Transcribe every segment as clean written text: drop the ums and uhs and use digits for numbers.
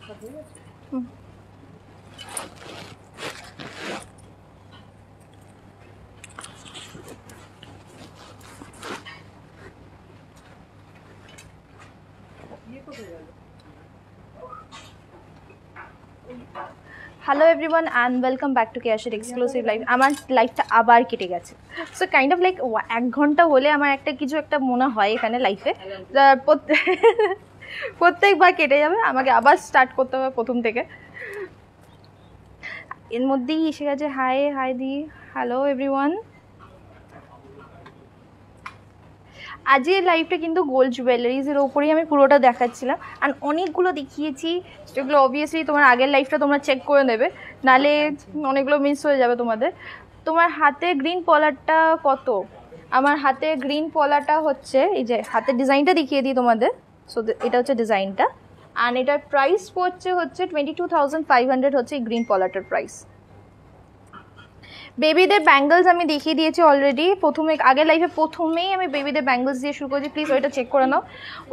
Hello everyone and welcome back to কেয়াশের exclusive live. আমার লাইফটা আবার কেটে গেছে, সো কাইন্ড অফ লাইক 1 ঘন্টা হলে আমার কিছু একটা মনে হয় এখানে লাইফে প্রত্যেকবার কেটে যাবে, আমাকে আবার স্টার্ট করতে হবে প্রথম থেকে। এর মধ্যেই এসে গেছে হাই দি। হ্যালো এভরিওয়ান, আজকের লাইফটা কিন্তু গোল্ড জুয়েলারিজের ওপরেই আমি পুরোটা দেখাচ্ছিলাম, আর অনেকগুলো দেখিয়েছি যেগুলো অবভিয়াসলি তোমার আগের লাইফটা তোমরা চেক করে নেবে, নালে অনেকগুলো মিস হয়ে যাবে তোমাদের। তোমার হাতে গ্রিন পলারটা কত? আমার হাতে গ্রিন পলারটা হচ্ছে, এই যে হাতের ডিজাইনটা দেখিয়ে দিই তোমাদের। সো এটা হচ্ছে ডিজাইনটা, আর এটার প্রাইস হচ্ছে 22,500 হচ্ছে এই গ্রিন পলারটার প্রাইস। বেবিদের ব্যাঙ্গলস আমি দেখিয়ে দিয়েছি অলরেডি, আগের লাইফে প্রথমেই আমি বেবিদের ব্যাঙ্গলস দিয়ে শুরু করেছি, প্লিজ ওইটা চেক করে নাও,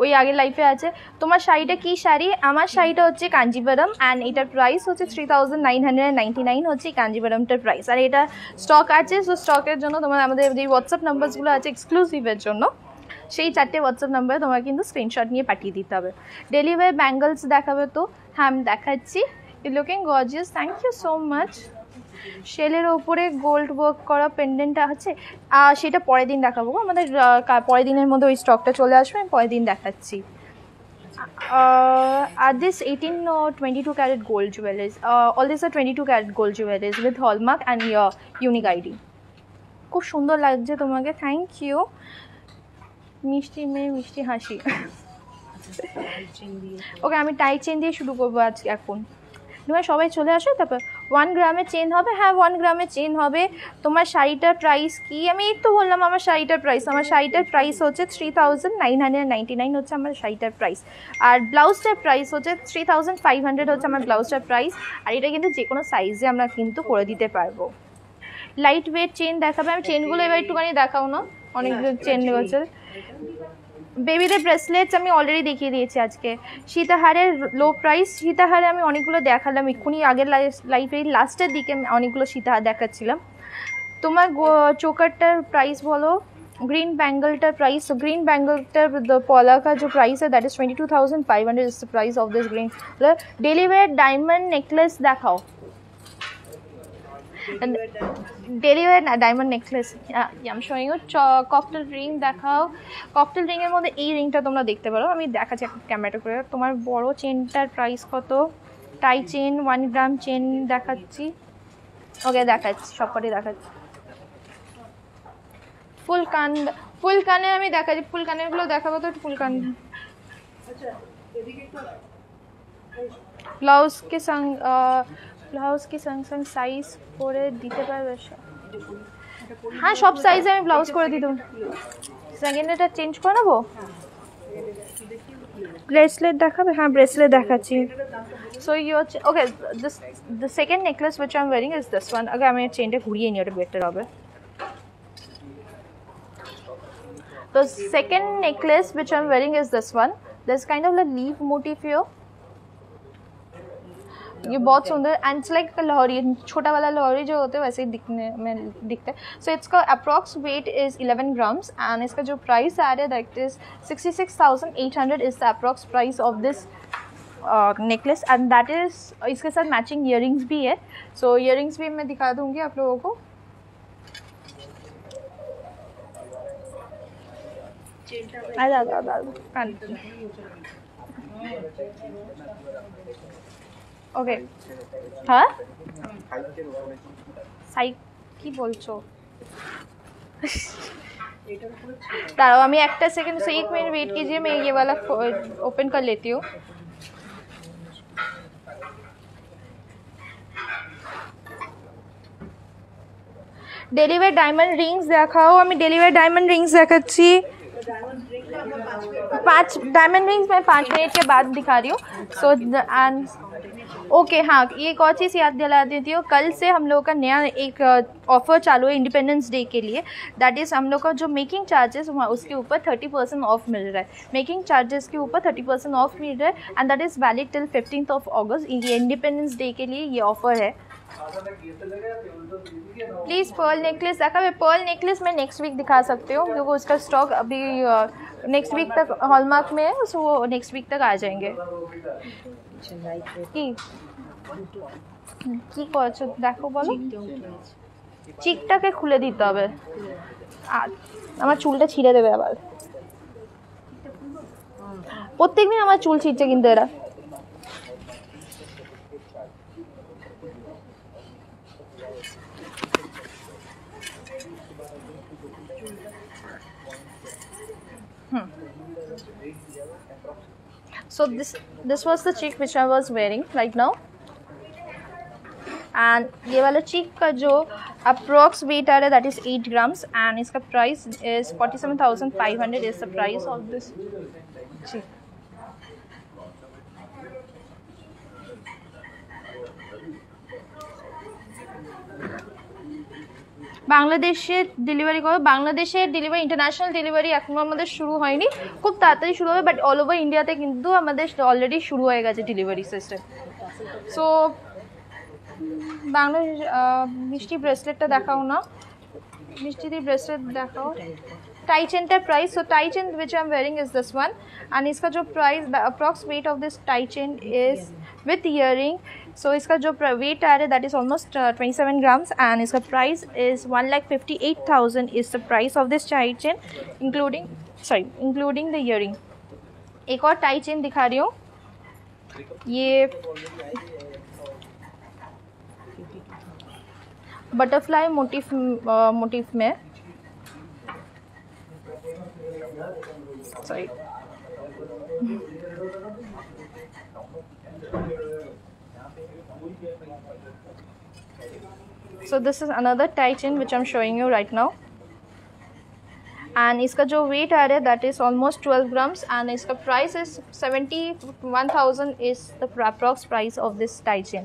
ওই আগের লাইফে আছে। তোমার শাড়িটা কি শাড়ি? আমার শাড়িটা হচ্ছে কাঞ্জিভারাম, অ্যান্ড এটার প্রাইস হচ্ছে 3,999 হচ্ছে কাঞ্জিভারামটার প্রাইস। আর এটা স্টক আছে, সো স্টকের জন্য তোমার আমাদের যে হোয়াটসঅ্যাপ নাম্বারসগুলো আছে এক্সক্লুসিভের জন্য, সেই 4টে হোয়াটসঅ্যাপ নাম্বারে তোমার কিন্তু স্ক্রিনশট নিয়ে পাঠিয়ে দিতে হবে। ডেলিভারি ব্যাঙ্গলস দেখাবে তো? হ্যাঁ আমি দেখাচ্ছি। Looking gorgeous, thank you so much. শেলের ওপরে গোল্ড ওয়ার্ক করা পেন্ডেন্টটা আছে, সেটা পরের দিন দেখাবো। আমাদের পরের দিনের মধ্যে ওই স্টকটা চলে আসবে, আমি পরের দিন দেখাচ্ছি। Are this 18 or 22 carat gold jewelries? All these are 22 carat gold jewelries with hallmark and your unique ID. খুব সুন্দর লাগছে তোমাকে, থ্যাংক ইউ। মিষ্টি মেয়ে মিষ্টি হাসি। ওকে, আমি টাই চেন দিয়ে শুরু করবো আজকে। এখন তোমার সবাই চলে আসো, তারপর 1 গ্রামের চেন হবে। হ্যাঁ 1 গ্রামের চেন হবে। তোমার শাড়িটার প্রাইস কি? আমি এই তো বললাম আমার শাড়িটার প্রাইস। আমার শাড়িটার প্রাইস হচ্ছে 3,999 হচ্ছে আমার শাড়িটার প্রাইস, আর ব্লাউজটার প্রাইস হচ্ছে 3,500 হচ্ছে আমার ব্লাউজটার প্রাইস। আর এটা কিন্তু যে কোনো সাইজে আমরা কিন্তু করে দিতে পারবো। লাইট ওয়েট চেন দেখাবে, আমি চেনগুলো এবার একটুখানি দেখাও না, অনেকগুলো চেন রয়েছে। বেবিদের ব্রেসলেটস আমি অলরেডি দেখিয়ে দিয়েছি আজকে। সীতাহারের লো প্রাইস, সীতাহারে আমি অনেকগুলো দেখালাম এক্ষুনি, আগের লাইফে লাস্টের দিকে আমি অনেকগুলো সীতাহার দেখাচ্ছিলাম। তোমার চোকারটার প্রাইস বলো, গ্রিন ব্যাঙ্গলটার প্রাইস। গ্রিন ব্যাঙ্গলটার পলা का जो प्राइस है that is 22,500 is the price of this green. Daily wear diamond necklace देखाओ, ডেলিভারি না ডায়মন্ড নেকলেস। আমি শোয়িং ককটেল রিং দেখাও। ককটেল রিংয়ের মধ্যে এই রিংটা তোমরা দেখতে পারো, আমি দেখাচ্ছি একটা ক্যামেরাটা করে। তোমার বড় চেনটার প্রাইস কত? টাই চেন 1 গ্রাম চেন দেখাচ্ছি। ওকে দেখাচ্ছি, সবকটি দেখাচ্ছি। ফুল কানে আমি দেখাচ্ছি, ফুল কানেরগুলো দেখাবো তো। ফুল কান ব্লাউজ কি সঙ্গ সাইজ করে দিতে পারবে? হ্যাঁ সব সাইজে আমি ব্লাউজ করে দিই। সেকেন্ড এটা চেঞ্জ করে নেবো। ব্রেসলেট দেখাবে? হ্যাঁ ব্রেসলেট দেখাচ্ছি। So you okay, the second necklace which I am wearing is this one. আগে আমি চেনটা ঘুরিয়ে নিই, ওটা বেটার হবে। The second necklace which I'm wearing is this one. There's kind of a leaf motif here. ये बहुत सुंदर, एंड इट्स लाइक लाहौरी, छोटा वाला लाहौरी जो होते हैं वैसे ही दिखने में दिखता है। सो इसका approx weight is 11 grams, and इसका जो प्राइस आ रहा है that is 66,800 is the approx price of this necklace, and that is इसके साथ मैचिंग ईयरिंग्स भी है। सो ईयरिंग्स भी मैं दिखा दूँगी आप लोगों को। ওকে হ্যাঁ সাই কি বলছো? दाঁড়াও আমি একটা सेकंड से 1 मिनट वेट कीजिए, मैं ये वाला ओपन कर लेती हूँ। ডেলিভারি ডায়মন্ড রিংস দেখাও। আমি ডেলিভারি ডায়মন্ড রিংস দেখাচ্ছি। 5 डायमंड रिंग्स मैं 5 मिनट के बाद दिखा रही हूँ. सो एंड ओके हाँ, ये एक और चीज़ याद दिला देती हूँ. कल से हम लोगों का नया एक ऑफ़र चालू है इंडिपेंडेंस डे के लिए. दैट इज़ हम लोग का जो मेकिंग चार्जेस उसके ऊपर 30% ऑफ मिल रहा है. मेकिंग चार्जेस के ऊपर 30% ऑफ मिल रहा है and that is valid till 15 अगस्त. ये इंडिपेंडेंस डे के लिए ये ऑफ़र है. प्लीज़ पर्ल नेकलेस देखा. मैं पर्ल नेकलेस मैं नेक्स्ट वीक दिखा सकती हूँ क्योंकि उसका स्टॉक अभी नेक्स्ट वीक तक हॉलमार्क में है, सो वो नेक्स्ट वीक तक आ जाएंगे. কি করছো দেখো বলো. চিকটাকে খুলে দিতে হবে, আমার চুলটা ছিঁড়ে দেবে আবার. প্রত্যেকদিন আমার চুল ছিঁড়ছে কিন্তু এরা. So this was the cheek which I was wearing right now. And ये वाला cheek का जो approx weight आ रहा है that is 8 grams and इसका price is 47,500 is the price of this cheek. বাংলাদেশে ডেলিভারি করো. বাংলাদেশের ডেলিভারি ইন্টারন্যাশনাল ডেলিভারি এখনও আমাদের শুরু হয়নি, খুব তাড়াতাড়ি শুরু হবে. বাট অল ওভার ইন্ডিয়াতে কিন্তু আমাদের অলরেডি শুরু হয়ে গেছে ডেলিভারি সিস্টেম. সো বাংলাদেশ মিষ্টি ব্রেসলেটটা দেখাও না, মিষ্টিদের ব্রেসলেট দেখাও. टाई चेन का price. So tie chain which I am wearing is this one and इसका जो price approx weight of this tie chain is with earring. So इसका जो वेट आ रहा है that is almost 27 grams and इसका price is 1,58,000 is the price of this tie chain including the earring. एक और टाई चेन दिखा रही हूँ. ये बटरफ्लाई मोटिफ में sorry. So this is another tie chain which I'm showing you right now and इसका जो weight आ रहा है that is almost 12 grams and इसका price is 71,000 is the approx price of this tie chain.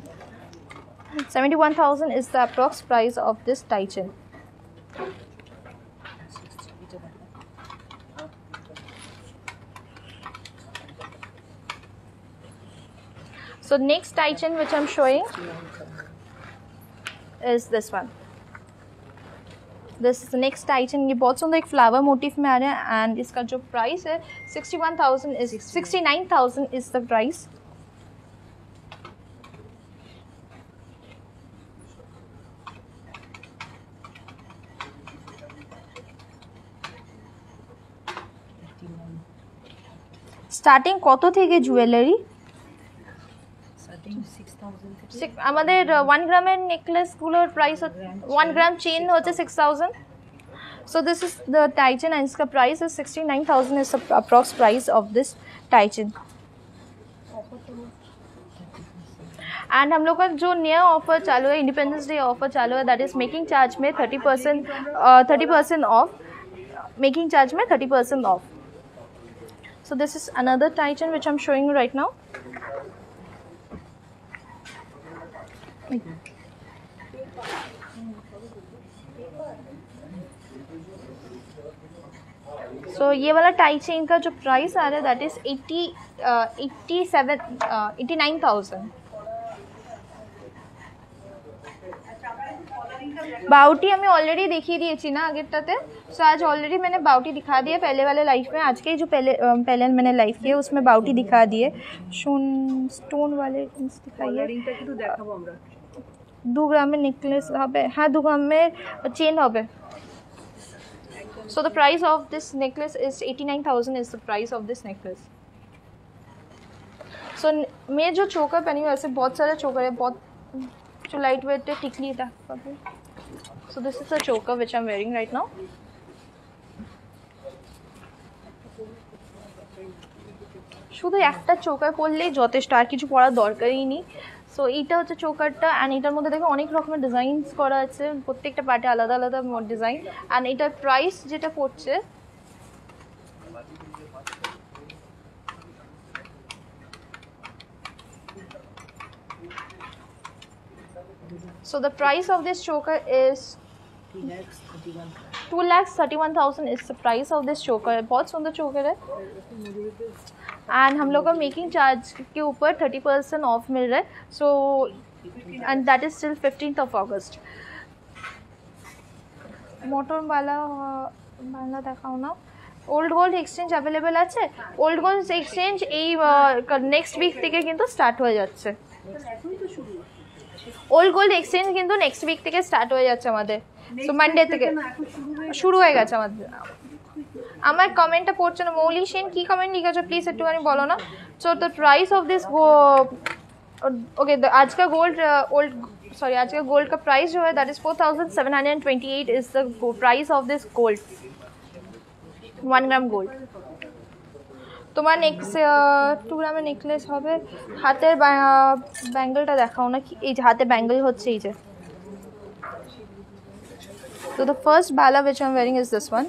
71,000 is the approx price of this tie chain. So next tie chain which I'm showing is this one. This is the next tie chain. ये बहुत सुंदर एक flower motif में आ रहा है and इसका जो प्राइस है 69,000 is the price. স্টার্টিং কত থেকে জুয়েলারি? আমাদের 1 গ্রামের নেকলেসগুলোর প্রাইস 1 গ্রাম চেন হচ্ছে 6,000. So this is the tie chain and इसका price is 69,000 is the approx price of this tie chain. And हम लोग का जो नया ऑफर चालू है इंडिपेंडेंस डे ऑफर चालू है दैट इज़ मेकिंग चार्ज में 30% ऑफ. मेकिंग चार्ज में 30% of. So this is another tie chain which I'm showing you right now. So ये वाला टाई चेन का जो प्राइस आ रहा है दैट इज 89,000. बाउटी हमें ऑलरेडी देखी दिए ना आगेरटाते. सो आज ऑलरेडी मैंने बाउटी दिखा दिए पहले वाले लाइफ में. आज के जो पहले मैंने लाइफ किए उसमें बाउटी दिखा दिए. स्टोन वाले दिखाइए. 2 ग्राम में नेकलेस হবে. हाँ 2 ग्राम में चेन হবে. So the price of this necklace is 89,000 is the price of this necklace. So मैं जो चोकर पहनी हूँ वैसे बहुत सारे चोकर है, बहुत जो लाइट वेट है टिकली था. So this is the choker which I'm wearing right now. শুধু একটা চোকার পরলেই যথেষ্ট, আর কিছু পরার দরকারই নেই. সো এইটা হচ্ছে চোকারটা অ্যান্ড এটার মধ্যে দেখো অনেক রকমের ডিজাইনস করা আছে, প্রত্যেকটা পার্টে আলাদা আলাদা ডিজাইন. অ্যান্ড এটার প্রাইস যেটা পড়ছে So the price of this choker is 2,31,000 is the price of this choker. बहुत सुंदर choker है. And हम लोग का मेकिंग चार्ज के ऊपर 30% ऑफ मिल रहा है. So and that is till 15th of August. Motor वाला দেখাও না. ওল্ড গোল্ড এক্সচেঞ্জ অ্যাভেলেবেল আছে. ওল্ড গোল্ড এক্সচেঞ্জ এই নেক্সট উইক থেকে কিন্তু স্টার্ট হয়ে যাচ্ছে. ওল্ড গোল্ড এক্সচেঞ্জ কিন্তু নেক্সট উইক থেকে স্টার্ট হয়ে যাচ্ছে আমাদের. সো মানডে থেকে শুরু হয়ে গেছে আমাদের. আমার কমেন্টটা পড়ছে না. মৌলি সেন কি কমেন্ট লিখেছো প্লিজ একটুখানি বলো না. So the price of this okay आज का गोल्ड आज का गोल्ड का प्राइस जो है that is 4,728 is the price of this gold 1 gram gold. তোমার নেক্সট 2 গ্রামের নেকলেস হবে. হাতের ব্যাঙ্গেলটা দেখাও না. এই যে হাতে ব্যাঙ্গেল হচ্ছে এই যে. So the first bala which I'm wearing is this one.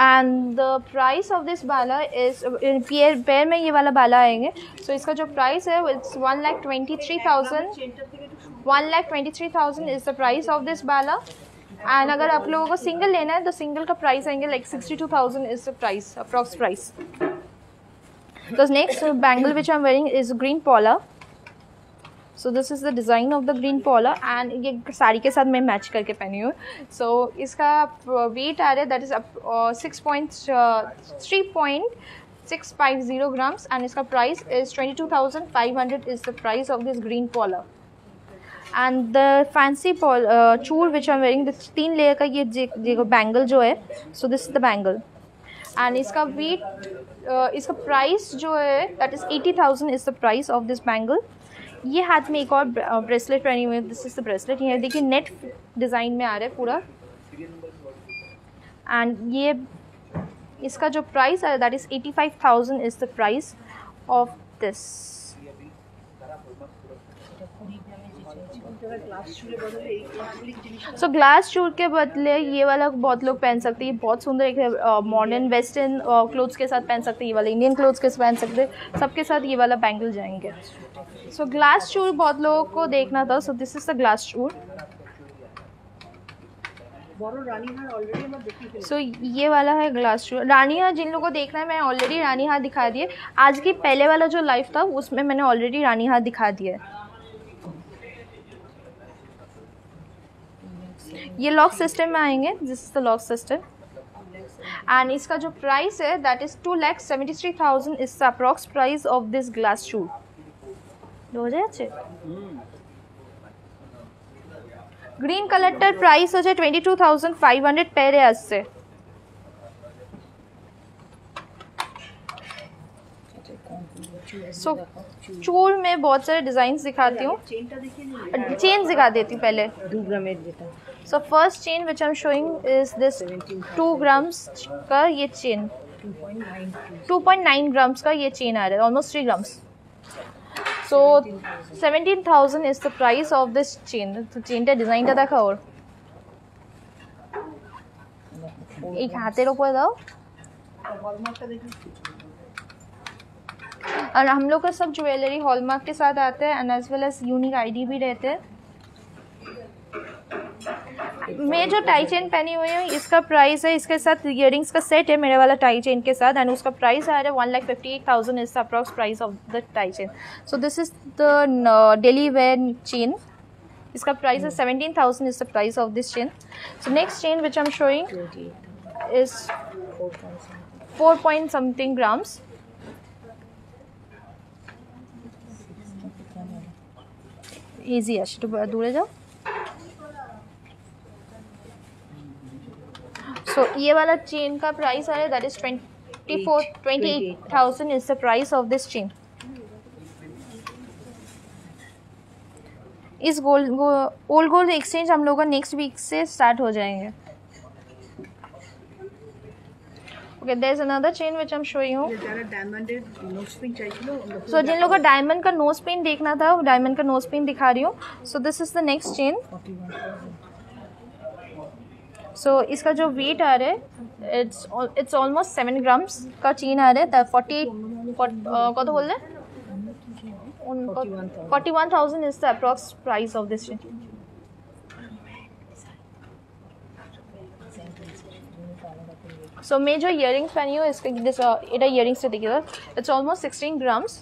And the price of this bala is pair में ये वाला बाला आएंगे. So इसका जो प्राइस है it's 1,23,000. 1,23,000 is the price of this bala. And अगर आप लोगों को सिंगल लेना है तो सिंगल का प्राइस आएंगे like 62,000 is the price, approx price. The next bangle which I'm wearing is green pola. So this is the design of the green pola and ये साड़ी के साथ मैं मैच करके पहनी हूँ. So इसका weight आ रहा है that is 3.650 grams and इसका price is 22,500 is the price of this green pola. And the fancy चूर which I'm wearing this 3 layer का ये bangle जो है. So this is the bangle and इसका weight इसका price जो है that is 80,000 is the price of this bangle. ये हाथ में एक और ब्रेसलेट पहनी हुई है. This is the bracelet. ये देखिए नेट डिज़ाइन में आ रहा है पूरा. एंड ये इसका जो प्राइस है that is 85,000 is the price of this. So glass चूर के बदले ये वाला बहुत लोग पहन सकते हैं. ये बहुत सुंदर एक मॉडर्न वेस्टर्न क्लोथ्स के साथ पहन सकते हैं. ये वाला इंडियन क्लोथ्स के साथ पहन सकते हैं. सबके साथ ये वाला बैंगल जाएंगे. सो ग्लास चूर बहुत लोगों को देखना था. सो दिस इज द ग्लास चूर. सो ये वाला है ग्लास चूर. रानी हार जिन लोगों को देखना है मैं ऑलरेडी रानी हार दिखा दिए. आज की पहले वाला जो लाइव था उसमें मैंने ऑलरेडी रानी हार दिखा दिया है. ये लॉक सिस्टम में आएंगे. This is the lock system and इसका जो प्राइस है that is 2,73,000 is the approx price of this glass चूर. বোঝা যাচ্ছে. গ্রিন কালারটার প্রাইস হচ্ছে 22,500 পেয়ারে আসছে. सो चूर में बहुत सारे डिजाइन दिखाती हूँ. चेन दिखा देती हूँ पहले. 2 ग्राम देता. So first chain which I am showing is this 2 grams का ये चेन. 2.9 ग्राम्स का ये चेन आ रहा है. Almost 3 grams. So 17,000 is the price of this chain. तो चेन का डिजाइन देखा और एक हाथेर ऊपर दाओ. और हम लोग का सब ज्वेलरी हॉलमार्क के साथ आते हैं and as well as unique ID भी रहते हैं. मैं जो टाई चेन पहनी हुई हूँ इसका प्राइस है. इसके साथ इयरिंग्स का सेट है मेरे वाला टाई चेन के साथ एंड उसका प्राइस आ रहा है 1,58,000 is the approx price of the tie chain. So this is the daily wear chain. इसका प्राइस है 17,000 is the price of this chain. So next chain which I am showing is 4 point something grams. Easy है. दूरे जाओ. सो ये वाला chain का price है that is 28,000 is the price of this chain. इस ओल्ड गोल्ड एक्सचेंज हम लोग का नेक्स्ट वीक से स्टार्ट हो जाएंगे. Okay there is another chain which I am showing you. So जिन लोगों का डायमंड का नोज पिन देखना था डायमंड का नोज पिन दिखा रही हूँ. So this is the next chain. So इसका जो वेट आ रहा है इट्स ऑलमोस्ट 7 ग्राम्स का चेन आ रहा है। 40 কত বললে 41,000 is the approx price of this chain. So major earrings पहनी हो इसका এটা earrings টা देखिए it's almost 16 grams.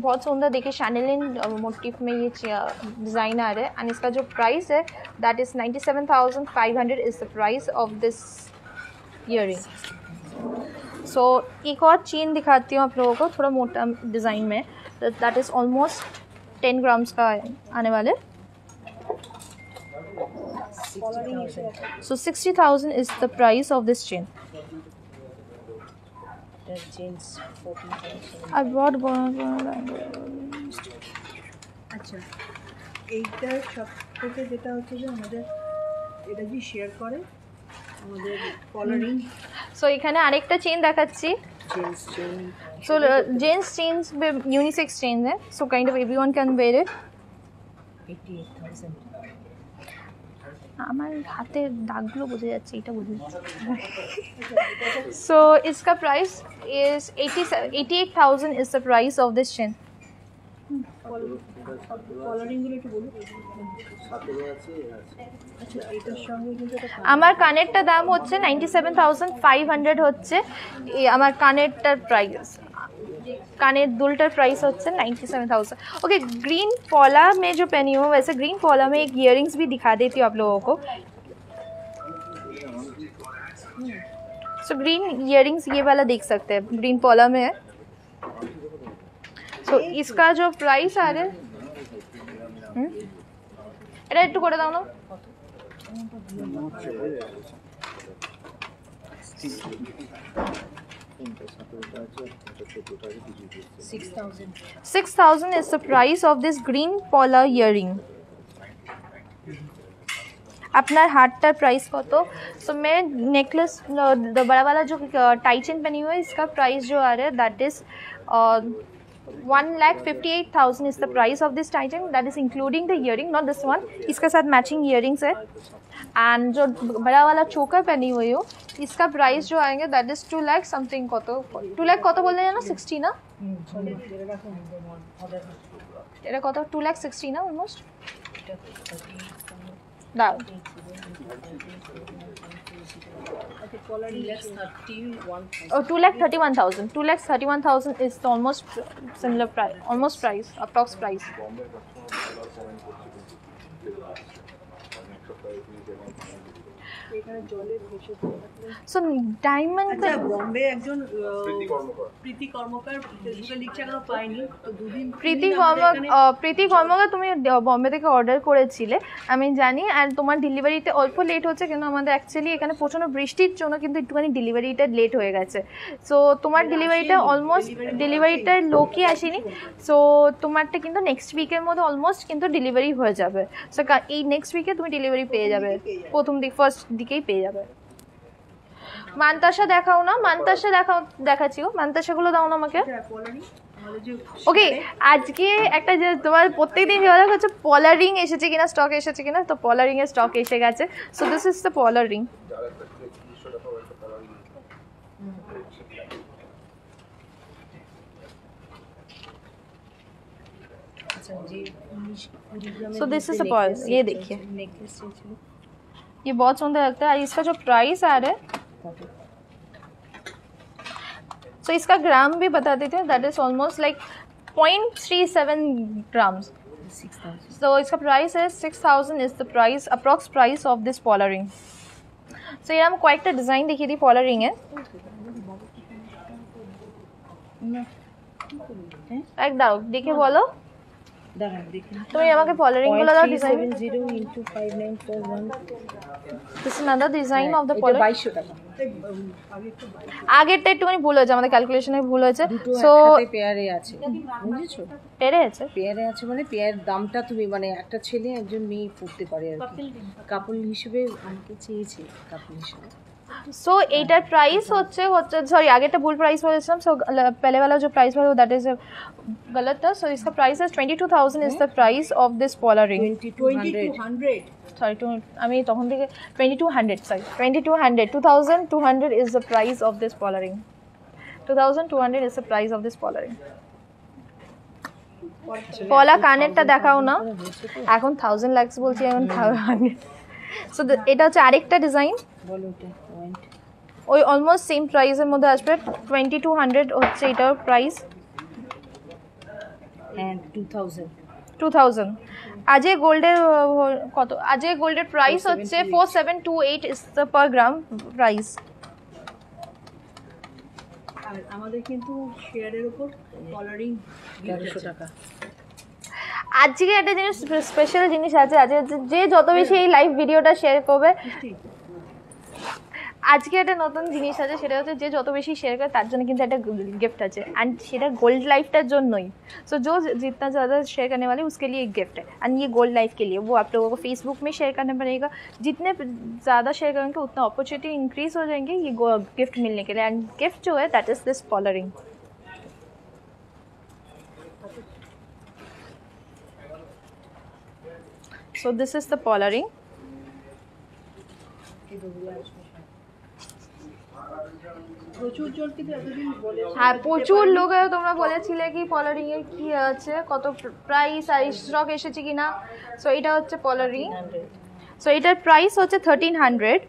बहुत सुंदर देखिए शैनेलिन मोटिफ में ये डिज़ाइन आ रहा है एंड इसका जो प्राइस है that is 97,500 is the price of this earring. So एक और चेन दिखाती हूँ आप लोगों को थोड़ा मोटा डिज़ाइन में दैट इज़ ऑलमोस्ट 10 ग्राम्स का आने वाले। So 60,000 is the price of this chain. I brought আচ্ছা এইটা সব থেকে যেটা হচ্ছে যে আমাদের এটা যে শেয়ার করে আমাদের কলারিং। সো এখানে আরেকটা চেন দেখাচ্ছি gents chain. So gents chains unisex chain है so kind of everyone can wear it. 88,000 আমার হাতের দাগগুলো বোঝা যাচ্ছে এটা বোঝা যাচ্ছে। সো इसका price is 88,000 is the price of this chain. কলারিং গুলো একটু বলুন। আচ্ছা এটার সঙ্গে কিন্তু আমার কানেরটার দাম হচ্ছে 97,500 হচ্ছে আমার কানেরটার প্রাইস। कानेर दुल्टर प्राइस होता है 97,000। ओके ग्रीन पॉला में जो पहनी हूँ वैसे ग्रीन पॉला में एक इयरिंग्स भी दिखा देती हूँ आप लोगों को। सो ग्रीन इयरिंग्स ये वाला देख सकते हैं ग्रीन पॉला में है। सो इसका जो प्राइस आ रहा है এটা একটু করে দাও না। 6,000 is the price of this green polar earring. अपना हार्टटार प्राइस কত? सो मैं नेकलेस बड़ा वाला जो टाई चेन पहनी हुई है इसका प्राइस जो आ रहा है that is 1,58,000 is the price of this tie chain that is including the earring not this one। इसके साथ मैचिंग earrings है एंड जो बड़ा वाला चोकर पहनी हुई हो इसका प्राइस जो आएंगे दैट इज 2 लाख समथिंग কত 2 लाख কত বললে জানো 60 না এটা কত 2 লাখ 60 না অলমোস্ট দাও 2,31,000 2,31,000 is the almost similar price almost price approx price। So diamond আচ্ছা বম্বে একজন প্রীতি কর্মকার ফেসবুকে লিখছে এখনো পাইনি তো দুদিন প্রীতি কর্মকার তুমি বম্বে থেকে অর্ডার করেছিলে আমি জানি আর তোমার ডেলিভারিতে অল্প লেট হচ্ছে কিন্তু আমাদের অ্যাকচুয়ালি এখানে প্রচণ্ড বৃষ্টির জন্য কিন্তু একটুখানি ডেলিভারিটা লেট হয়ে গেছে। সো তোমার ডেলিভারিটা অলমোস্ট ডেলিভারিটার লোকই আসেনি। সো তোমারটা কিন্তু নেক্সট উইকের মধ্যে অলমোস্ট কিন্তু ডেলিভারি হয়ে যাবে। সো এই নেক্সট উইকে তুমি ডেলিভারি পেয়ে যাবে প্রথম দিক ফার্স্ট দিকেই পেয়ে যাবে। মান্তাসা দেখাও না মান্তাসা দেখাচ্ছি ও মান্তাসাগুলো দাও না আমাকে। ওকে আজকে একটা যে তোমার প্রত্যেকদিন যোগাযোগ হচ্ছে পলার রিং এসেছে কিনা স্টক এসেছে কিনা তো পলার রিং এর স্টক এসে গেছে। সো দিস ইজ দ্য পলার ring. So this is a पॉल ये देखिए ये बहुत सुंदर लगता है। इसका जो प्राइस आ रहा है सो इसका ग्राम भी बता देती हूँ that is almost like 0.37 grams. So इसका प्राइस है 6,000 is the price approx price of this पॉलर रिंग। सो ये हम कয়েকটা ডিজাইন দেখিয়ে দিই পলার রিং এর। এক দাও দেখে বলো তুমি আমাকে পলারিং গুলো দাও design 0 this is another design of the পলার 2200 টাকা। আগেরটা একটুখানি ভুল হয়েছে আমাদের ক্যালকুলেশনে ভুল হয়েছে। সো পেয়ারে আছে বুঝেছো পেয়ারে আছে পেয়ারে আছে মানে পেয়ার দামটা তুমি মানে একটা ছেলে একজন মেয়ে পড়তে পারে আর কি কাপল হিসেবে আমাকে চেয়েছে কাপল হিসেবে। সো এইটার প্রাইস হচ্ছে সরি আগেরটা ভুল প্রাইস বলেছিলাম, সো पहले वाला जो प्राइस था दैट इज गलत था। सो इसका प्राइस है 22,000 is the price of this पॉलर रिंग। 2200 सॉरी আমি তখন থেকে 2200 sorry 2200 is the price of this पॉलर ring. 2200 is the price of this पॉलर रिंग। পলা কানেরটা দেখাও না, এখন 1000 লাক্স বলছি, এখন 100। সো এটা হচ্ছে আরেকটা ডিজাইন, বলো এটা পয়েন্ট ওই অলমোস্ট সেম প্রাইসের মধ্যে আসবে। 2200 হচ্ছে এটার প্রাইস। এন্ড 2000 আজে গোল্ডের কত, আজে গোল্ডের প্রাইস হচ্ছে 4728 is the per gram price. আর আমাদের কিন্তু শেয়ারের উপর কলারিং 1300 টাকা। আজকে একটা জিনিস স্পেশাল জিনিস আছে, আজকে যে যত বেশি এই লাইভ ভিডিওটা শেয়ার করবে, আজকে একটা নতুন জিনিস আছে, সেটা হচ্ছে যে যত বেশি শেয়ার করে তার জন্য কিন্তু একটা गिफ्ट আছে, एंड সেটা গোল্ড লাইফটার জন্যই। सो जो जितना ज़्यादा शेयर करने वाले उसके लिए एक गिफ्ट है, एंड ये गोल्ड लाइफ के लिए वो आप लोगों को फेसबुक में शेयर करना पड़ेगा। जितने ज़्यादा शेयर करेंगे उतना अपॉर्चुनिटी इंक्रीज हो जाएंगे ये गिफ्ट मिलने के लिए। एंड गिफ्ट जो है दैट इज़ दिस पॉलर ring. So this is the पॉलर रिंग। প্রচুর জন কিন্তু এতদিন বলেছে, হ্যাঁ প্রচুর লোক তোমরা বলেছিলে কি পলার রিং এর কি আছে, কত প্রাইস আর স্টক এসেছে কিনা। সো এটা হচ্ছে পলার রিং। সো এটার প্রাইস হচ্ছে 1300।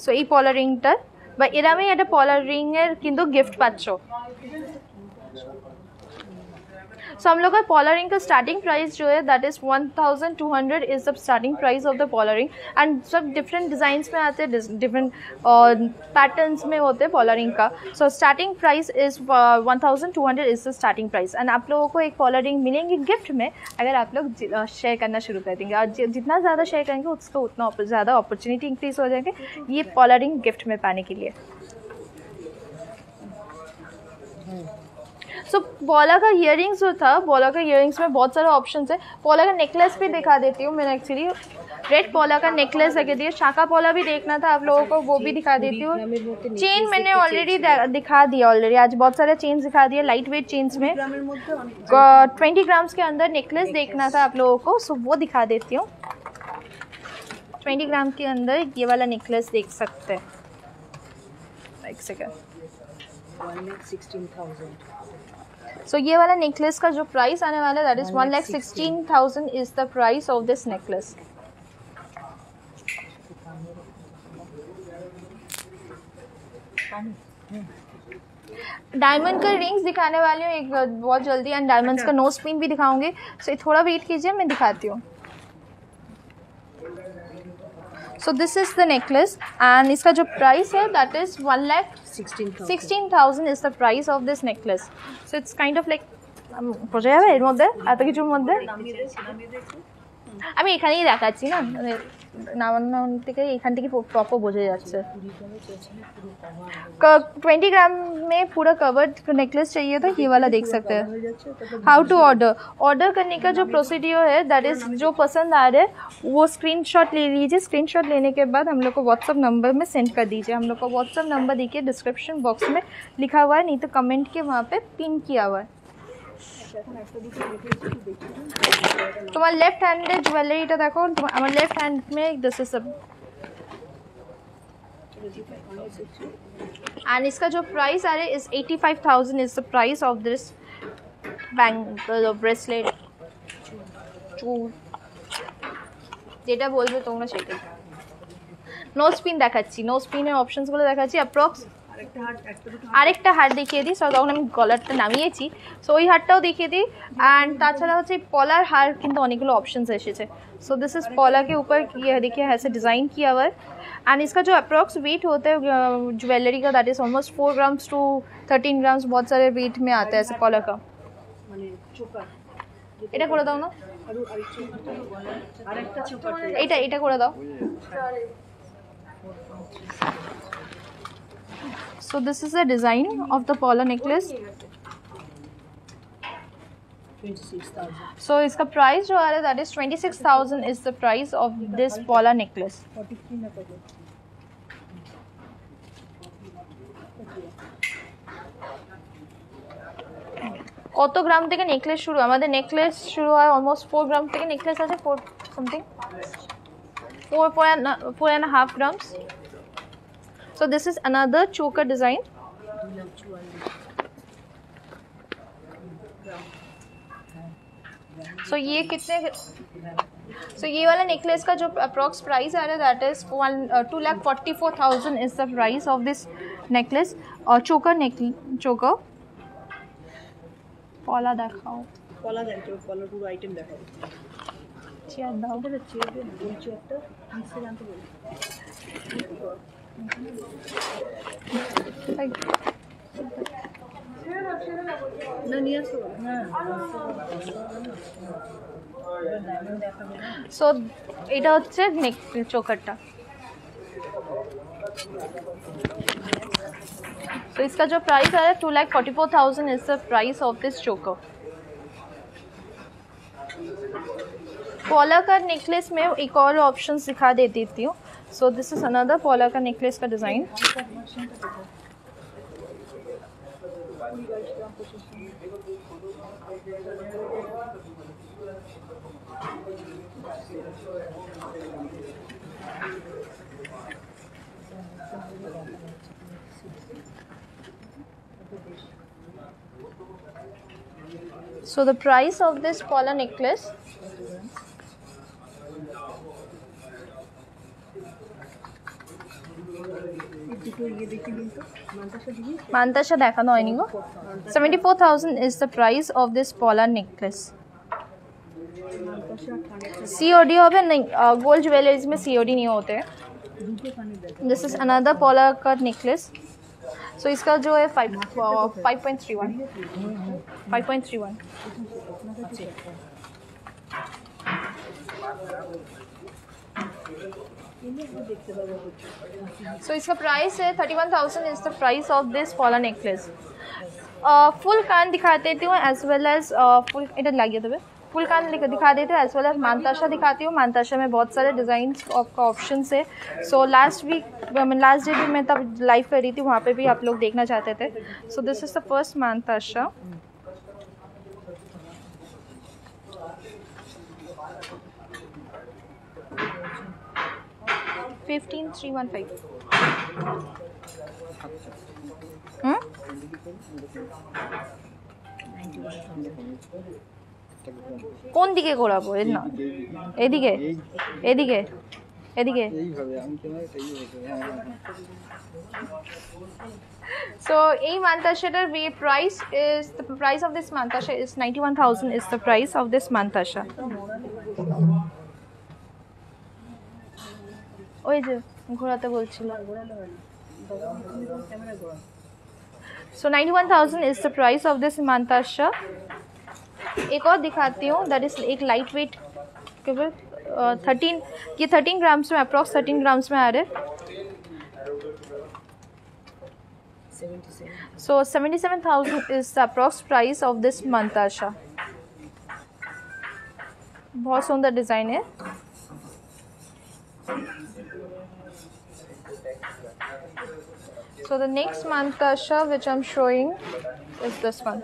সো এই পলার রিংটার বা এরমই একটা পলার রিং এর কিন্তু গিফট পাচ্ছ। सो हम लोग का पॉलर रिंग का स्टार्टिंग प्राइस जो है that is 1200 is the starting price of the पॉलर रिंग। एंड सब डिफरेंट डिज़ाइंस में आते हैं, डिफरेंट पैटर्न्स में होते हैं पॉलर रिंग का। So starting price is 1200 is the starting price. And आप लोगों को एक पॉलर रिंग मिलेंगे गिफ्ट में अगर आप लोग शेयर करना शुरू कर देंगे, और जितना ज़्यादा शेयर करेंगे उसको उतना ज़्यादा अपॉर्चुनिटी इंक्रीज हो जाएंगे ये पॉलर रिंग गिफ्ट में पाने के लिए। सो पॉला का इयरिंग्स जो था, पॉला का इयरिंग्स में बहुत सारे ऑप्शंस है। पॉला का नेकलेस भी दिखा देती हूँ मैंने, एक्चुअली रेड पॉला का नेकलेस लगे दिए। शाखा पॉला भी देखना था आप लोगों को, वो भी दिखा देती हूँ। चेन मैंने ऑलरेडी दिखा दिया, ऑलरेडी आज बहुत सारे चेन्स दिखा दिए लाइट वेट चेन्स में। 20 ग्राम्स के अंदर नेकलेस देखना था आप लोगों को, सो वो दिखा देती हूँ। 20 ग्राम के अंदर ये वाला नेकलेस देख सकते हैं। एक सेकेंड। 1,16,000। सो ये वाला नेकलेस का जो प्राइस आने वाला है that is 1,16,000 is the price of this necklace. Diamond का रिंग्स दिखाने वाली हूँ एक बहुत जल्दी, एंड डायमंड्स का नोज पिन भी दिखाऊंगी। सो थोड़ा वेट कीजिए, मैं दिखाती हूँ। So this is the necklace and इसका जो प्राइस है that is 1,16,000 is the price of this necklace. So it's kind of like বোঝা যাবে এর মধ্যে এত কিছুর মধ্যে। আমি এখানেই দেখাচ্ছি না, মানে নামানো থেকে এখান থেকে প্রপার বোঝা যাচ্ছে। 20 ग्राम में पूरा कवर्ड नेकलेस चाहिए था, ये वाला देख सकते हैं। हाउ टू ऑर्डर करने का जो प्रोसीड्यूर है दैट इज़ जो पसंद आ रहा है वो स्क्रीनशॉट ले लीजिए। स्क्रीनशॉट लेने के बाद हम लोग को व्हाट्सअप नंबर में सेंड कर दीजिए। हम लोग को व्हाट्सअप नंबर देखिए डिस्क्रिप्शन बॉक्स में लिखा हुआ है, नहीं तो कमेंट के वहाँ पे पिन किया हुआ है। তোমার লেফট হ্যান্ডের জুয়েলারিটা দেখো, আমার লেফট হ্যান্ড में दिस इज एंड इसका जो प्राइस आ रहा है is 85,000 is the price of this bangle और ब्रेसलेट চুল যেটা বলবে তোমরা সেটাই। নোজ পিন দেখাচ্ছি, নোজ পিনের অপশনসগুলো দেখাচ্ছি। অ্যাপ্রক্স আরেকটা হার দেখিয়ে দিই। সো তখন আমি গলারটা নামিয়েছি, সো ওই হারটাও দেখিয়ে দিই। एंड তাছাড়া হচ্ছে पॉलर हार কিন্তু অনেকগুলো ऑप्शंस এসেছে। सो दिस इज पॉला के ऊपर ये देखिए ऐसे डिज़ाइन किया हुआ है। एंड इसका जो अप्रॉक्स वेट होता है ज्वेलरी का that is almost 4 grams to 13 grams, बहुत सारे वेट में आता है ऐसे पॉला का। এটা করে দাও না, এটা এটা করে দাও। So this is the design of the Paula necklace. 26,000। So इसका प्राइस जो आ रहा है that is 26,000 is the price of this Paula necklace. কত গ্রাম থেকে নেকলেস শুরু? আমাদের নেকলেস শুরু হয় অলমোস্ট 4 গ্রাম থেকে নেকলেস আছে, 4 something 4.5 grams. So this is another choker design. So ये कितने, so ये वाला नेकलेस का जो अप्रॉक्स प्राइस आ रहा है that is 2,44,000 is the price of this necklace. और चोकर चोकर पॉला देखाओ, কলা দেখো, কলার পুরো আইটেম দেখাও। চেয়ার দাও। আমাদের চেয়ার দেন, ওই চেয়ারটা নিচে আনতে বলি। না নিয়ে আসো না। সো এটা হচ্ছে নেক চোকারটা। तो इसका जो प्राइस है 2,44,000 is the price of this चोकर. पॉला का नेकलेस में एक और ऑप्शन दिखा देती हूँ. सो दिस इज अनदर पॉला का नेकलेस का design. So the price of this Paula necklace Mantasha dekhano hoyni go. 74,000 is the price of this Paula necklace. COD होबे नहीं, गोल्ड ज्वेलरीज में COD नहीं होते. दिस इज अनदर पॉला का necklace. सो इसका जो है 5.31. सो इसका प्राइस है 31,000 is the price of this पॉला नेकलेस. फुल कान दिखाते हूँ एज वेल एज फुल इधर लाइए तो फुल कान दिखा देते हैं एज वेल एज मानताशा दिखाती हूँ. मानताशा में बहुत सारे डिज़ाइन का ऑप्शन है. सो लास्ट डे भी मैं तब लाइव कर रही थी, वहाँ पे भी आप लोग देखना चाहते थे. So this is the first मानताशा. $15,315. কোন দিকে ঘোরাবো? না এদিকে এদিকে এদিকে. So এই মানতাশাটার price is, the price of this mantasha is 91,000 is the price of this mantasha. ওই যে ঘোরাতে বলছিল. So 91,000 is the price of this mantasha. एक और दिखाती हूँ, दैट इज एक लाइट वेट केवल 13 ग्राम्स में, अप्रॉक्स 13 ग्राम्स में आ रहे. So 77,000 is the approx price of this mantasha. बहुत सुंदर डिज़ाइन है. So the next mantasha which I'm showing is this one.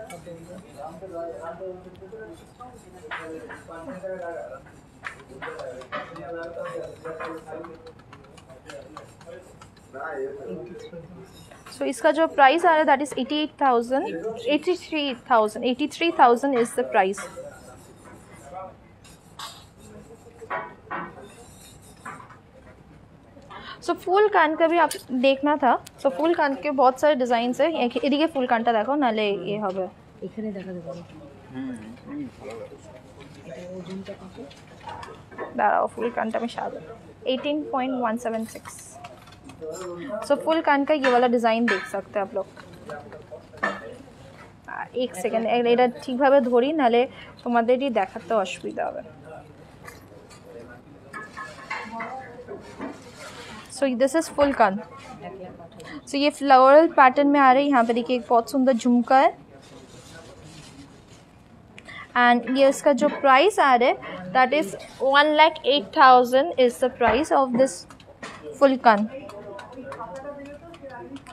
So इसका जो प्राइस आ रहा है that is 83,000 is the price. So full कान का भी आप देखना था. सो फुल कान के बहुत सारे डिजाइन्स है. एदिके फुल कानटा देखो नाले ये হবে এখানে দেখাতে পারো. दाঁড়াও फुल कानटा में शायद 18.176. सो फुल कान का ये वाला डिज़ाइन देख सकते हैं आप लोग. एक सेकेंड এটা ঠিকভাবে ধরি নালে তোমাদেরই দেখাতে অসুবিধা হবে. सो दिस इज फुल कान. सो ये फ्लोरल पैटर्न में आ रही है. यहाँ पे देखिए एक बहुत सुंदर झुमका है. एंड ये इसका जो प्राइस आ रहा है that is 1,08,000 is the price of this full कान.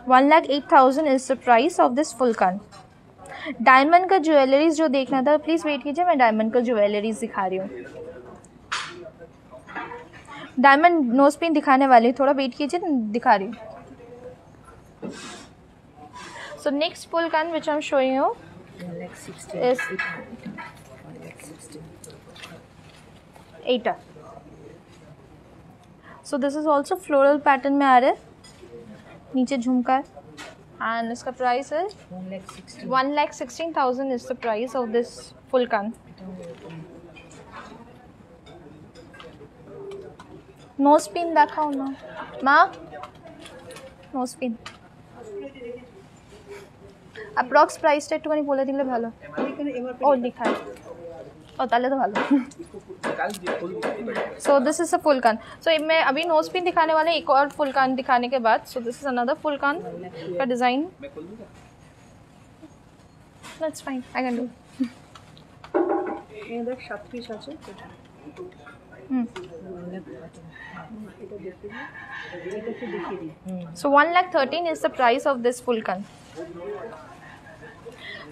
1,08,000 is the price of this full kan. Diamond का ज्वेलरीज जो देखना था प्लीज़ वेट कीजिए, मैं डायमंड का ज्वेलरीज दिखा रही हूँ। डायमंड नोज पिन दिखाने वाली हूँ, थोड़ा वेट कीजिए, दिखा रही हूँ। सो नेक्स्ट फुल कान which I am showing you is 8। So this is also floral pattern में आ रहा है, नीचे झुमका एंड इसका प्राइस है 1,16,000 is the price of this full कान। नोज पिन देखाओ ना माँ, नोज पिन अप्रॉक्स प्राइस টা একটুখানি বলে দিলে ভালো। ও লিখা ও তাহলে তো ভালো। So this is a full कान। सो मैं अभी नोज पिन दिखाने वाले एक और फुल कान दिखाने के बाद, so this is another full कान का design. That's fine, I can do. ये देख 7 পিস আছে। So 1,13,000 is the price of this full कान।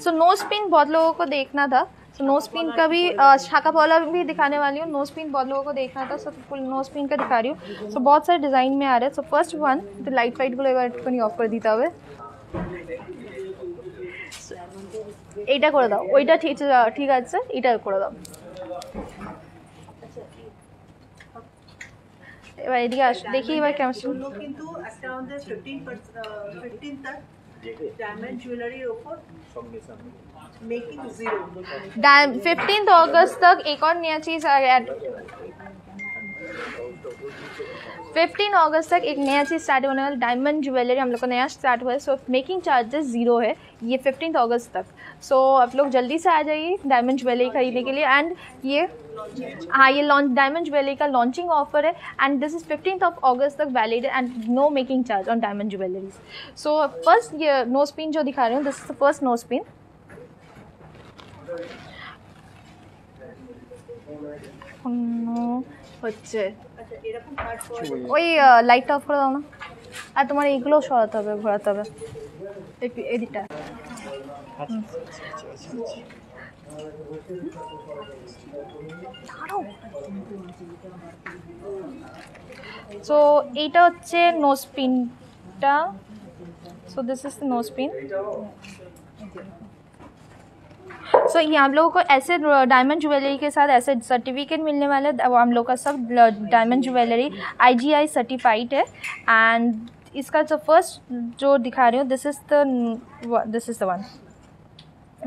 सो नोज पिन बहुत लोगों को देखना था, सो नोज पिन का भी शाखा पौला भी दिखाने वाली हूँ। नोज पिन बहुत लोगों को देखना था, सो फुल नोज पिन का दिखा रही हूँ। सो बहुत सारे डिज़ाइन में आ रहे हैं। सो फर्स्ट वन तो लाइट गुलो এবার একটুখানি অফ করে দিতে হবে। এইটা করে দাও, ওইটা ঠিক আছে, এটা করে দাও। এবার এদিকে আস, দেখি এবার কেমন কিন্তু একটা আমাদের 15 तक डायमंड ज्वेलरी ऊपर मेकिंग 0। 15 अगस्त तक एक और नया चीज़ ऐड, 15 अगस्त तक एक नया चीज़ स्टार्ट होने वाला, डायमंड ज्वेलरी हम लोग को नया स्टार्ट हुआ है। सो मेकिंग चार्जेस 0 है ये 15 अगस्त तक। सो आप लोग जल्दी से आ जाइए डायमंड ज्वेलरी खरीदने के लिए। एंड ये हाँ, ये लॉन्च डायमंड ज्वेलरी का लॉन्चिंग ऑफर है एंड दिस इज 15 अगस्त तक valid and no making charge on diamond jewelleries. So first ये नोज पिन जो दिखा रही हूँ, this is the first nose pin. হচ্ছে ওই লাইটটা অফ করে দাও না, আর তোমার এইগুলো সরাতে হবে, ঘোরাতে হবে একটু এদিকটা। সো এইটা হচ্ছে নোজ পিনটা। So this is the nose pin. So ये हम लोगों को ऐसे डायमंड ज्वेलरी के साथ ऐसे सर्टिफिकेट मिलने वाले हैं। हम लोग का सब डायमंड ज्वेलरी IGI सर्टिफाइड है। एंड इसका जो फर्स्ट जो दिखा रही हूँ, this is the one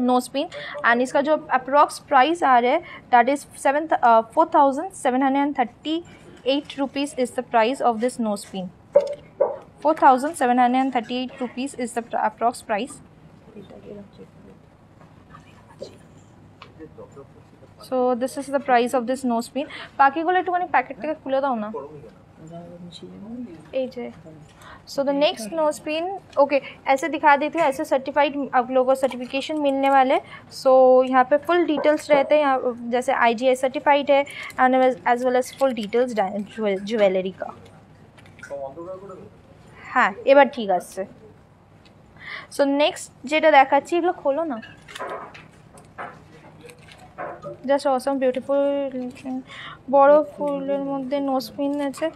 nose pin and इसका जो अप्रॉक्स प्राइस आ रहा है that is 4,738 rupees is the price of this nose pin. 4,738 rupees is the approx price. So this is the price of this nose pin. बाकीগুলো একটুখানি packet থেকে খুলে দাও না, এই যে। So the next nose pin okay ऐसे दिखा देती हूँ, ऐसे सर्टिफाइड आप लोगों को सर्टिफिकेशन मिलने वाले। सो यहाँ पे फुल डिटेल्स रहते हैं, यहाँ जैसे IGI सर्टिफाइड है and as well as full details jewellery का। हाँ এবার ঠিক আছে। सो नेक्स्ट যেটা দেখাচ্ছি এগুলো খোলো না, জাস্ট অসম বিউটিফুল বড় ফুলের মধ্যে নোজ পিন আছে।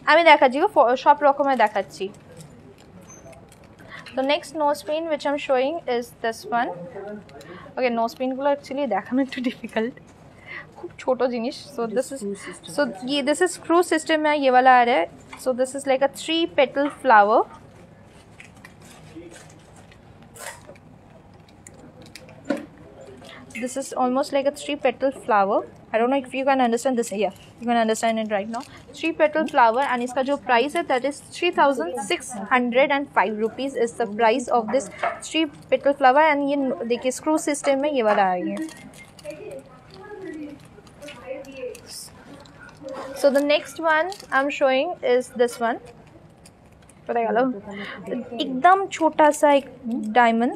আমি দেখাচ্ছি সব রকমের দেখাচ্ছি। The next nose pin which I'm showing is this one. Okay, nose pin গুলো actually দেখানো একটু difficult, খুব ছোট জিনিস। this is screw system में ये वाला आ रहा है। So this is like a 3 petal flower। This is almost like a 3 petal flower। I don't know if you can understand this. Yeah, you can understand it right now। 3 petal flower and इसका जो price है that is 3,605 rupees is the price of this 3 petal flower। and ये देखिए screw system में ये वाला आ गया। So the next one I'm showing is this one। पता है एकदम छोटा सा एक डायमंड।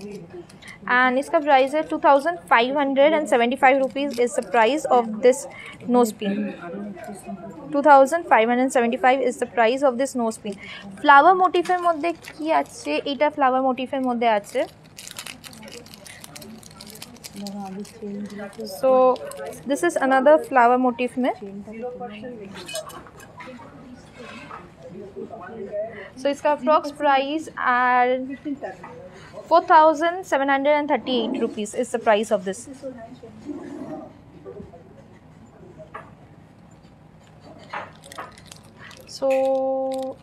एंड इसका प्राइस है 2575 rupees is the price of this nose pin 2575 is the price of this nose pin flower मोटिफের মধ্যে কি আছে এটা ফ্লাওয়ার মোটিফের মধ্যে আছে so this is another flower motif में so इसका approx price are 4738 rupees is the price of this so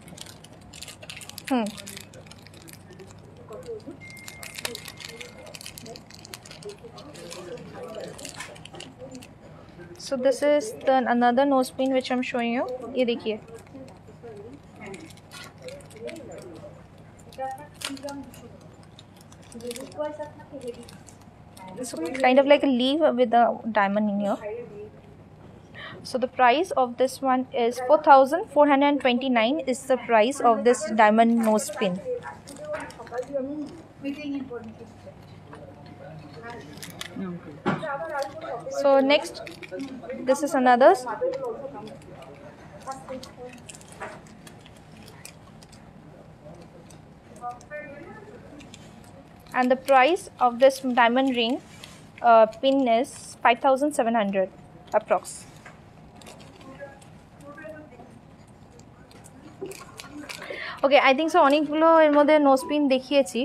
so this is the another nose pin which I'm showing you ये देखिए so kind of like a leaf with a diamond in here so the price of this one is 4429 is the price of this diamond nose pin so next this is another and the price of this diamond ring pin is 5700 approx okay I think so অনেকগুলো এর মধ্যে nose pin দেখিয়েছি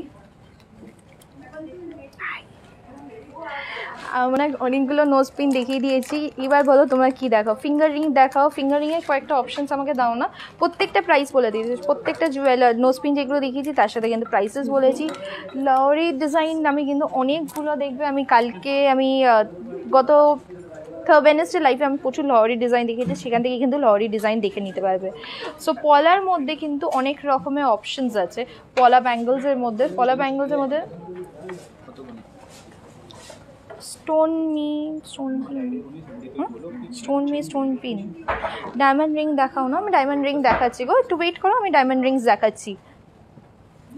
আমরা অনেকগুলো nose pin দেখিয়ে দিয়েছি এবার বলো তোমরা কি দেখাও ফিঙ্গার রিং দেখাও ফিঙ্গার রিংয়ের কয়েকটা অপশনস আমাকে দাও না প্রত্যেকটা প্রাইস বলে দিয়েছি প্রত্যেকটা জুয়েলার নোজ পিন যেগুলো দেখিয়েছি তার সাথে কিন্তু প্রাইসেস বলেছি লাউরি ডিজাইন আমি কিন্তু অনেকগুলো দেখবে আমি কালকে আমি গত ওয়েডনেসডে লাইফে আমি প্রচুর লহরি ডিজাইন দেখেছি সেখান থেকে কিন্তু লহরি ডিজাইন দেখে নিতে পারবে সো পলার মধ্যে কিন্তু অনেক রকমের অপশনস আছে পলা ব্যাঙ্গলসের মধ্যে स्टोन पिन डायमंड रिंग देखाओ ना मैं डायमंड रिंग देखाচ্ছি गो একটু ওয়েট করো আমি ডায়মন্ড রিংস দেখাচ্ছি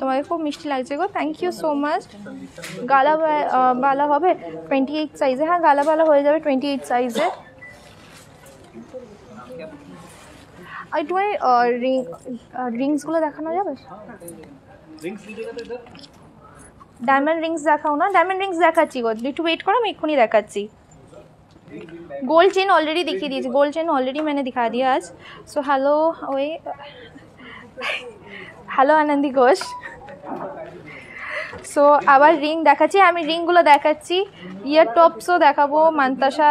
তোমাকে খুব মিষ্টি লাগছে গো থ্যাংক ইউ সো মাচ গালা বালা হবে 28 সাইজে হ্যাঁ গালা বালা হয়ে যাবে 28 সাইজে আর তোমার রিংসগুলো দেখানো যাবে রিংস डायमंड रिंग्स देखाओ ना डायमंड रिंग्स देखाচ্ছি গো একটু वेट करो मैं এক্ষুনি দেখাচ্ছি गोल्ड चेन ऑलरेडी दिखा दी गोल्ड चेन ऑलरेडी मैंने दिखा दिया आज सो हेलो ओए हेलो आनंदी घोष सो আবার রিং দেখাচ্ছি আমি রিংগুলো দেখাচ্ছি ইয়ার টপসও দেখাবো মান্তাসা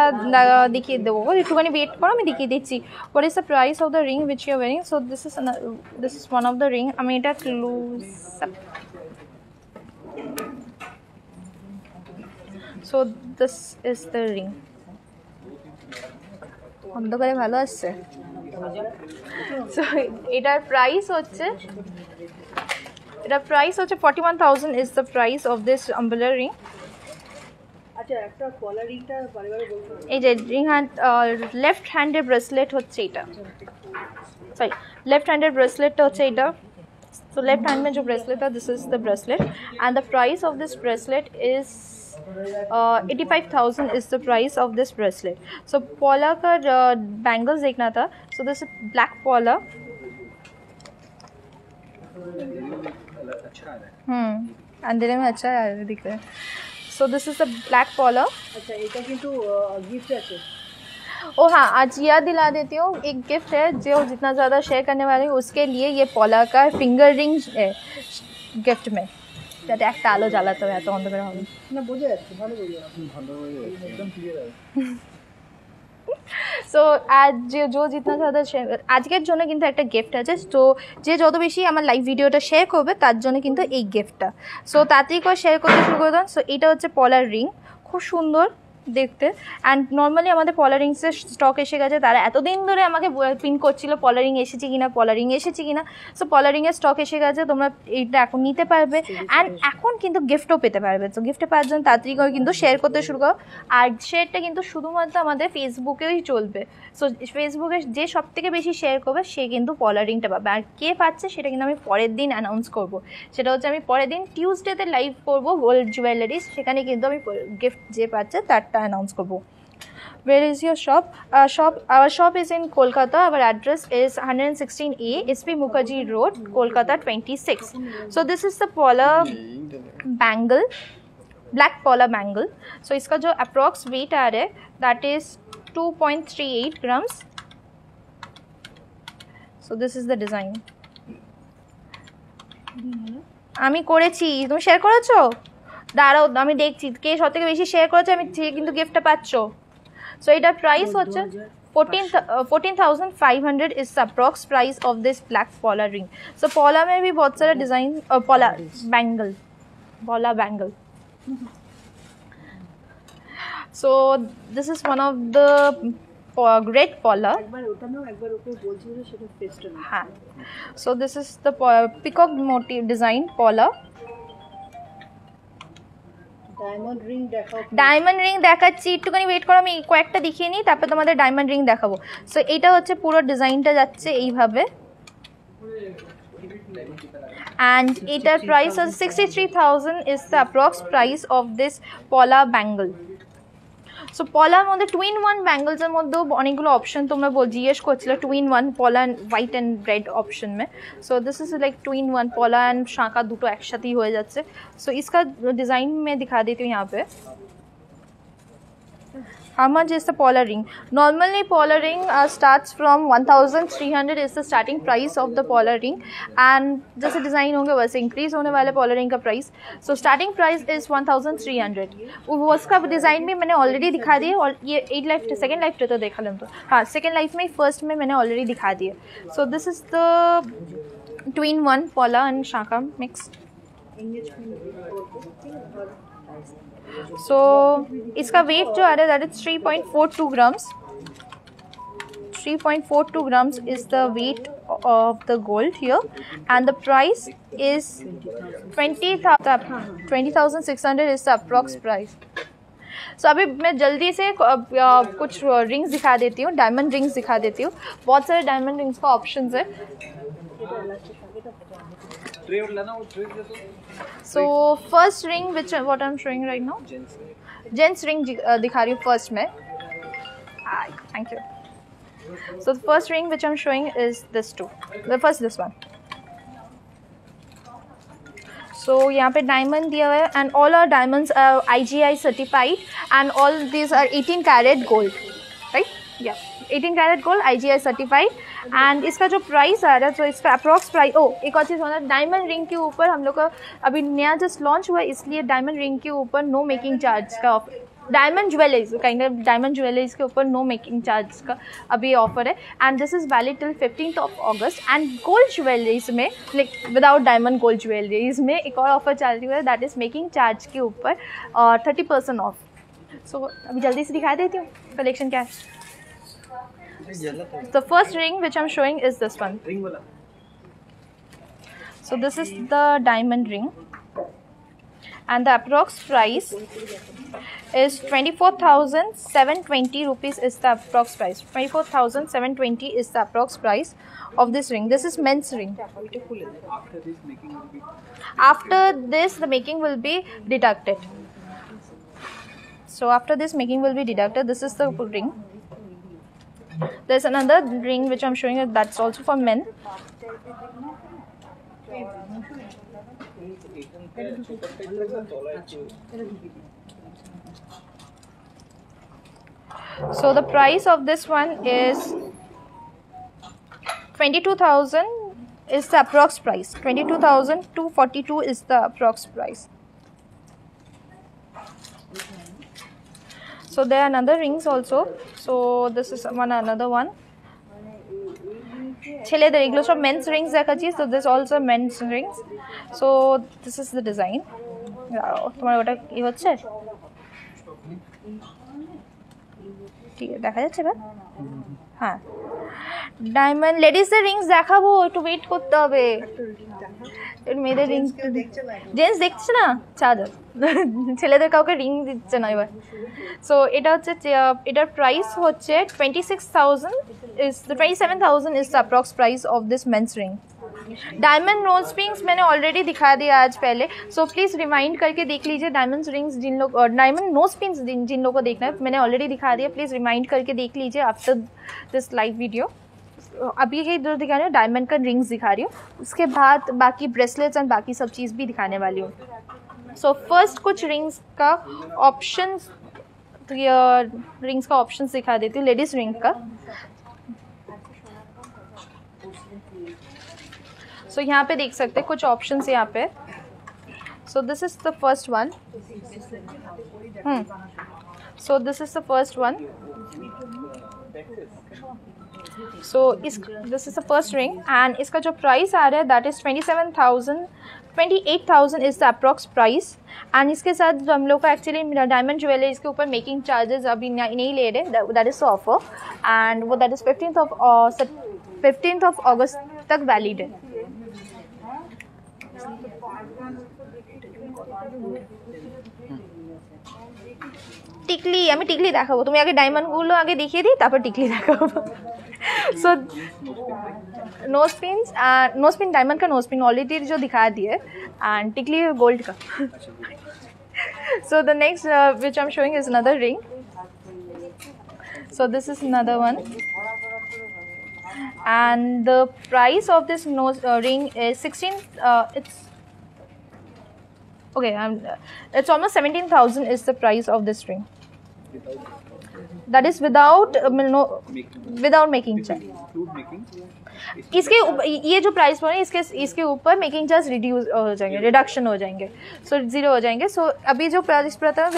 দেখিয়ে দেবো একটুখানি ওয়েট করো আমি দেখিয়ে দিচ্ছি what is the price of the ring which you are wearing so this is one of the ring আমি এটা close so this is the ring অন্ধকারে ভালো আসছে সো এটার প্রাইস হচ্ছে 41000 is the price of this umbrella ring আচ্ছা একটা পলা রিংটা বারবার বলছো এই যে রিং হ্যান্ড লেফট হ্যান্ডের ব্রেসলেট হচ্ছে এটা সরি লেফট হ্যান্ডের ব্রেসলেটটা হচ্ছে এটা so left hand में जो bracelet है this is the bracelet and the price of this bracelet is 85,000 is the price of this bracelet so Paula का bangles देखना था so this is black Paula अंधेरे में अच्छा दिख रहा है so this is the black Paula अच्छा এটা কিন্তু गिफ्ट আছে ओ हाँ आज याद दिला देती हूँ एक गिफ्ट है जो जितना ज़्यादा शेयर करने वाले हैं उसके लिए ये पॉला का फिंगर रिंग है गिफ्ट में যাতে একটা আলো জ্বালাতে হবে এত অন্ধকার হবে না বোঝা যাচ্ছে ভালো বোঝা যাচ্ছে একদম ক্লিয়ার আছে সো আজ যে জিতনা ज़्यादा আজকের জন্য কিন্তু একটা গিফট আছে তো যে যত বেশি আমার লাইভ ভিডিওটা শেয়ার করবে তার জন্য কিন্তু এই গিফটটা সো তাড়াতাড়ি করে শেয়ার করতে শুরু করে দেন সো এটা হচ্ছে পলার রিং খুব সুন্দর দেখতে। অ্যান্ড নর্মালি আমাদের পলা রিংসের স্টক এসে গেছে, তারা এতদিন ধরে আমাকে পিন করছিল পলা রিং এসেছে কিনা, পলা রিং এসেছে কিনা। সো পলা রিংয়ের স্টক এসে গেছে, তোমরা এইটা এখন নিতে পারবে। অ্যান্ড এখন কিন্তু গিফটও পেতে পারবে। তো গিফটে পাওয়ার জন্য তাড়াতাড়ি করে কিন্তু শেয়ার করতে শুরু করো। আর শেয়ারটা কিন্তু শুধুমাত্র আমাদের ফেসবুকেই চলবে। সো ফেসবুকে যে সব থেকে বেশি শেয়ার করবে সে কিন্তু পলা রিংটা পাবে। আর কে পাচ্ছে সেটা কিন্তু আমি পরের দিন অ্যানাউন্স করবো। সেটা হচ্ছে আমি পরের দিন টিউসডেতে লাইভ করবো গোল্ড জুয়েলারিজ, সেখানে কিন্তু আমি গিফট যে পাচ্ছে তারটা অ্যানাউন্স করবো। Where is your shop? Our shop is in Kolkata. Our address is 116A SP Mukherjee Road, Kolkata 26. So this is the polar bangle, black polar bangle. So इसका जो approx weight आ रहा है that is 2.38 grams. So this is the design. আমি করেছি, তুমি share করেছো? দাঁড়াও আমি দেখছি কে সব থেকে বেশি শেয়ার করেছে, আমি কিন্তু গিফটটা পাচ্ছ। সো এটার প্রাইস হচ্ছে 14,500 is the approx price of this black polar ring. So pola में भी बहुत सारा design, pola bangle. So this is one of the great pola. हाँ. So this is the peacock motif design pola. Diamond ring দেখাচ্ছি, একটুখানি wait করো, আমি কয়েকটা দেখিয়ে নিই তারপর তোমাদের ডায়মন্ড রিং দেখাবো। সো এটা হচ্ছে পুরো ডিজাইনটা যাচ্ছে এইভাবে। অ্যান্ড এটার প্রাইস হচ্ছে 63,000 is the approx price of this পলা ব্যাঙ্গল। সো পলার মধ্যে 2-in-1 ব্যাঙ্গলসের মধ্যেও অনেকগুলো অপশন তোমরা জিজ্ঞেস করছিলে। 2-in-1 পলা হোয়াইট অ্যান্ড রেড অপশন में। सो दिस इज लाइक 2-in-1 পলা অ্যান্ড শাঁকা দুটো একসাথেই হয়ে যাচ্ছে। सो इसका डिज़ाइन मैं दिखा देती हूँ यहाँ पे। How much is the polar ring? Normally polar ring starts from 1,300 is the starting price of the polar ring, and जैसे डिज़ाइन होंगे वैसे इंक्रीज होने वाले polar ring का price. So starting price is 1,300। वो उसका डिज़ाइन भी मैंने ऑलरेडी दिखा दिया, और ये 8 लाइफ सेकेंड लाइफ तो देखा लें तो हाँ सेकेंड लाइफ में फर्स्ट में मैंने ऑलरेडी दिखा दिया। सो this is the 2-in-1 pola and shaka mix। सो इसका वेट जो आ रहा है that is 3.42 grams। 3.42 grams is the weight of the gold here, and the price is 20,600 is the approx price। सो अभी मैं जल्दी से कुछ रिंग्स दिखा देती हूँ, डायमंड रिंग्स दिखा देती हूँ। बहुत सारे डायमंड रिंग्स का ऑप्शंस है। So first ring which what I'm showing right now, gents ring दिखा रही हूँ फर्स्ट में। Thank you। So the first ring which I'm showing is this two, this one। So यहाँ पे डायमंड दिया हुआ है, and all our diamonds are IGI certified, and all these are 18 karat gold, right? Yeah, 18 karat gold IGI certified। And इसका जो price आ रहा है, तो इसका अप्रॉक्स प्राइस, एक और चीज़ होना, डायमंड रिंग के ऊपर हम लोग का अभी नया जस्ट लॉन्च हुआ है, इसलिए डायमंड रिंग के ऊपर नो मेकिंग चार्ज का offer, diamond jewelleries kind of diamond jewelleries के ऊपर नो मेकिंग चार्ज का अभी ऑफर है। And this is valid till 15th of August। And gold jewelleries में like without diamond gold jewelleries में एक और ऑफर चल रही है, दैट इज़ मेकिंग चार्ज के ऊपर 30% ऑफ। सो अभी जल्दी से दिखा देती हूँ कलेक्शन क्या है। The first ring which I'm showing is this one। So this is the diamond ring, and the approx price is 24,720 rupees is the approx price। 24,720 is the approx price of this ring। This is men's ring। After this the making will be deducted। So after this making will be deducted, this is the ring। There's another ring which I'm showing you, that's also for men। So the price of this one is 22,000 is the approx price। 22,242 is the approx price। So there are another rings also। So this is another one। ছেলেদের এগুলো সব men's Rings দেখাচ্ছি। So this also men's rings। So this is the design। তোমার ওটা কি হচ্ছে? ঠিক আছে, দেখা যাচ্ছে এবার? হ্যাঁ, ডায়মন্ড লেডিসের রিংস দেখাবো, একটু ওয়েট করতে হবে। মেয়েদের রিং জেন্টস দেখছে না, চাদর ছেলেদের কাউকে রিং দিচ্ছে না এবার। সো এটা হচ্ছে এটার প্রাইস হচ্ছে 26,000 is 27,000 is the approx price of this men's ring. Diamond nose rings मैंने ऑलरेडी दिखा दिया आज पहले, सो प्लीज़ रिमाइंड करके देख लीजिए। डायमंड रिंग्स जिन लोग और डायमंड नोज पिंस जिन लोगों को देखना है मैंने ऑलरेडी दिखा दिया, प्लीज़ रिमाइंड करके देख लीजिए आफ्टर दिस लाइव वीडियो। अभी ये इधर दिखा रही हूँ, डायमंड का रिंग्स दिखा रही हूँ, उसके बाद बाकी ब्रेसलेट्स एंड बाकी सब चीज़ भी दिखाने वाली हूँ। सो फर्स्ट कुछ रिंग्स का ऑप्शंस, तो ये रिंग्स का ऑप्शंस दिखा देती हूँ लेडीज़ रिंग का। सो यहाँ पे देख सकते हैं कुछ ऑप्शंस यहाँ पे। सो this is the first one. So this is the first one. So this is the first ring and इसका जो प्राइस आ रहा है that is 28,000 is the approx price. And इसके साथ जो हम लोग का एक्चुअली डायमंड ज्वेलरीज के ऊपर मेकिंग चार्जेस अभी नहीं ले रहे, दैट इज़ ऑफर, एंड वो दैट इज़ 15th ऑफ अगस्त तक वैलिड है। টিকলি, আমি টিকলি দেখাবো, তুমি আগে ডায়মন্ডগুলো আগে দেখিয়ে দিই তারপর টিকলি দেখাবো। सो नोज पिन डायमंड का नोज पिन ऑलरेडी जो दिखा दिए, एंड टिकली गोल्ड का। सो the next which I am showing is another ring. So this is another one and the price of this nose ring is 16 it's okay, it's almost 17,000 is the price of this ring. That is without without making charge. इसके ये जो price बोल रहे हैं इसके ऊपर making charge reduce हो जाएंगे, रिडक्शन हो जाएंगे, सो 0 हो जाएंगे। सो अभी जो प्राइस पता है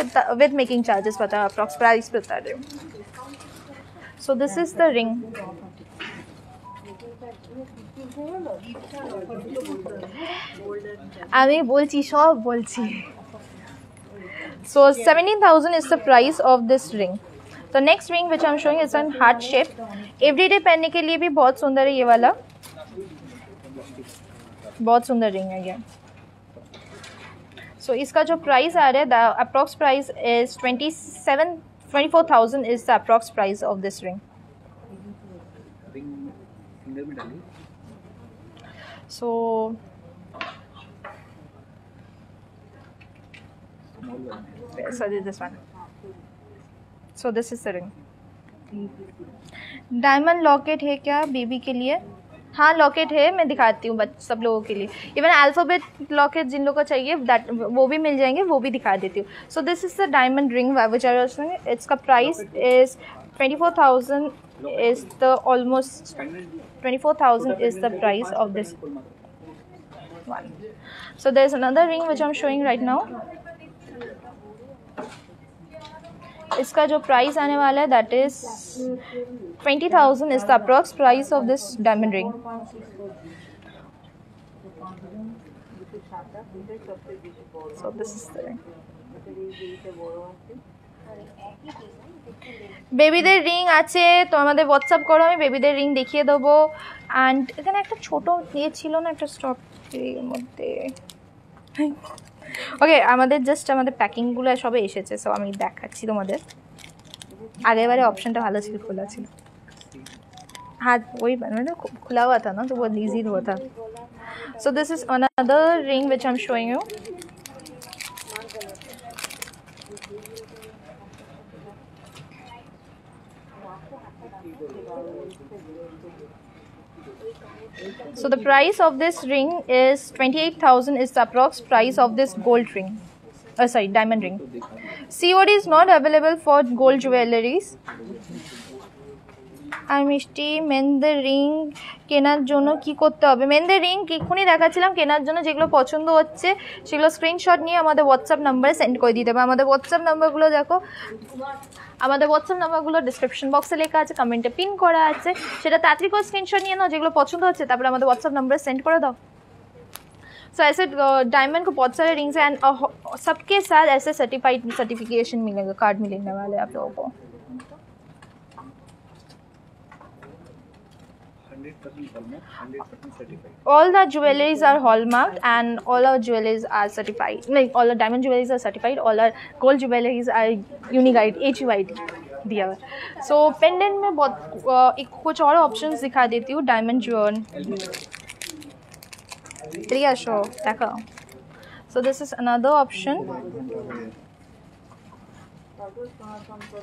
विद मेकिंग चार्जेस पता है, अप्रॉक्स प्राइस बता रहे हूँ। So this is the ring. আমি বলছি সব বলছি। सो 17,000 is the price of this ring. तो next ring which I am showing is an heart shape, everyday पहनने के लिए भी बहुत सुंदर है ये वाला, बहुत सुंदर रिंग है ये। सो इसका जो प्राइस आ रहा है the approx price is 24,000 is the approx price of this ring. So this one. So this is the ring. Diamond locket है क्या बेबी के लिए? हाँ लॉकेट है, मैं दिखाती हूँ सब लोगों के लिए। इवन अल्फ़ाबेट लॉकेट जिन लोगों को चाहिए दैट वो भी मिल जाएंगे, वो भी दिखा देती हूँ। So this is the diamond ring which I was saying, इसका price is 24,000 is the almost 24,000 is the price of this one. So there is another ring which I'm showing right now. इसका जो price आने वाला है that is 20,000 is the approx price of this diamond ring. So this is the ring. বেবিদের ring আছে তো আমাদের WhatsApp করো, আমি বেবিদের রিং দেখিয়ে দেবো। অ্যান্ড এখানে একটা ছোটো ইয়ে ছিল না, একটা স্টপ এর মধ্যে। ওকে, আমাদের জাস্ট আমাদের প্যাকিংগুলো সবে এসেছে, সো আমি দেখাচ্ছি তোমাদের। আগেরবারে অপশানটা ভালো ছিল, খোলা ছিল। हाँ वही मतलब खुला हुआ था ना, तो बहुत ईजी हुआ था। सो this is another ring which I am showing you. So the price of this ring is 28,000 is the approx price of this gold ring. Sorry, diamond ring. COD is not available for gold jewelries. আর মিষ্টি মেনদের ring কেনার জন্য কি করতে হবে? মেনদের ring এক্ষুনি দেখাচ্ছিলাম, কেনার জন্য যেগুলো পছন্দ হচ্ছে সেগুলো স্ক্রিনশট নিয়ে আমাদের হোয়াটসঅ্যাপ নাম্বারে সেন্ড করে দিতে হবে। আমাদের হোয়াটসঅ্যাপ নাম্বারগুলো দেখো, আমাদের হোয়াটসঅ্যাপ নাম্বারগুলো ডিসক্রিপশন বক্সে লেখা আছে, কমেন্টে পিন করা আছে, সেটা তাড়াতাড়ি করে স্ক্রিনশট নিয়ে নাও, যেগুলো পছন্দ হচ্ছে তারপরে আমাদের হোয়াটসঅ্যাপ নাম্বারে সেন্ড করে দাও। सो ऐसे डायमंड को बहुत सारे रिंग्स हैं एंड सबके साथ ऐसे सर्टिफिकेशन मिलेगा, कार्ड मिलने वाले आप लोगों को। hallmark, 100% certified. All the jewelries are hallmarked and all our jewelries are certified. Like all the diamond jewelries are certified, all our gold jewelries are Uniguide HUID दिया हुआ है. So pendant में बहुत एक कुछ और options दिखा देती हूँ diamond jewel. Priya show देखो. So this is another option.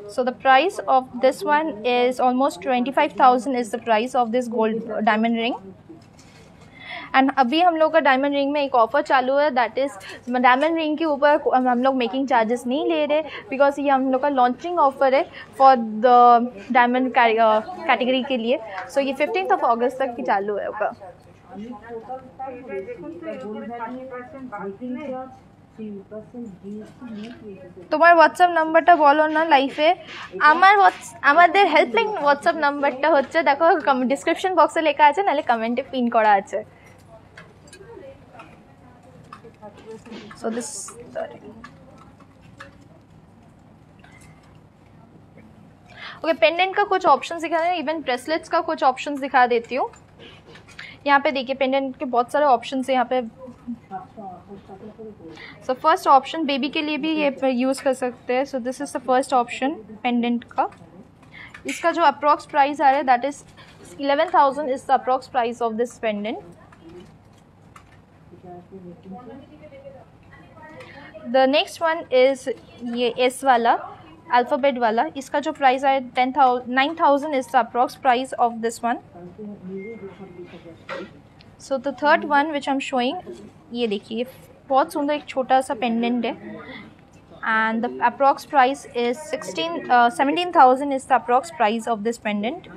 So the price of this one is almost 25,000 is the price of this gold diamond ring. And अभी हम लोग का डायमंड रिंग में एक ऑफ़र चालू है, दैट इज़ डायमंड रिंग के ऊपर हम लोग मेकिंग चार्जेस नहीं ले रहे बिकॉज ये हम लोग का लॉन्चिंग ऑफर है फॉर द डायमंड कैटेगरी के लिए. सो ये 15 अगस्त तक की चालू है होगा. তোমার হোয়াটসঅ্যাপ নাম্বারটা বলো না লাইফে. আমাদের হেল্পলাইন হোয়াটসঅ্যাপ নাম্বারটা হচ্ছে দেখো ডিসক্রিপশন বক্সে লেখা আছে, নাহলে কমেন্টে পিন করা আছে. So this ओके पेंडेंट का कुछ ऑप्शंस दिखा रहे हैं, इवन ब्रेसलेट्स का कुछ ऑप्शंस दिखा देती हूँ. यहाँ पे देखिए पेंडेंट के बहुत सारे ऑप्शंस हैं यहाँ पे. सो फर्स्ट ऑप्शन बेबी के लिए भी ये यूज़ कर सकते हैं. सो this is the first option pendant का. इसका जो अप्रॉक्स प्राइस आ रहा है that is 11,000 is the approx price of this pendant. The next one is ये एस वाला अल्फ़ाबेट वाला. इसका जो प्राइस है 9,000 is the approx price of this one. So the third one which I am showing, ये देखिए बहुत सुंदर एक छोटा सा पेंडेंट है and the approx price is 17,000 is the approx price of this pendant.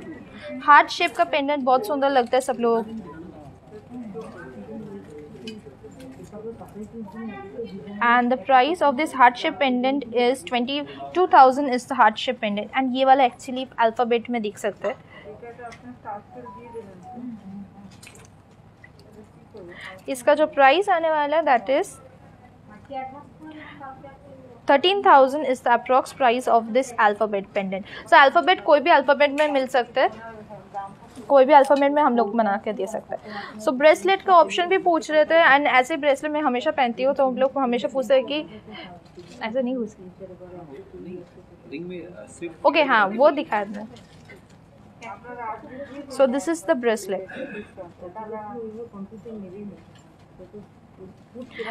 Heart shape का पेंडेंट बहुत सुंदर लगता है सब लोग. And the price of this heart shape pendant is 22,000 is the heart shape pendant. and ये वाला actually alphabet में देख सकते हैं. इसका जो प्राइस आने वाला है that is 13,000 is the approx price of this alphabet pendant. So alphabet कोई भी अल्फ़ाबेट में मिल सकते हैं, कोई भी अल्फ़ाबेट में हम लोग बना के दे सकते हैं. सो ब्रेसलेट का ऑप्शन भी पूछ रहे थे एंड ऐसे ब्रेसलेट मैं हमेशा पहनती हूँ तो हम लोग हमेशा पूछते हैं कि ऐसा नहीं हो सकता. ओके हाँ वो दिखा दें. सो this is the bracelet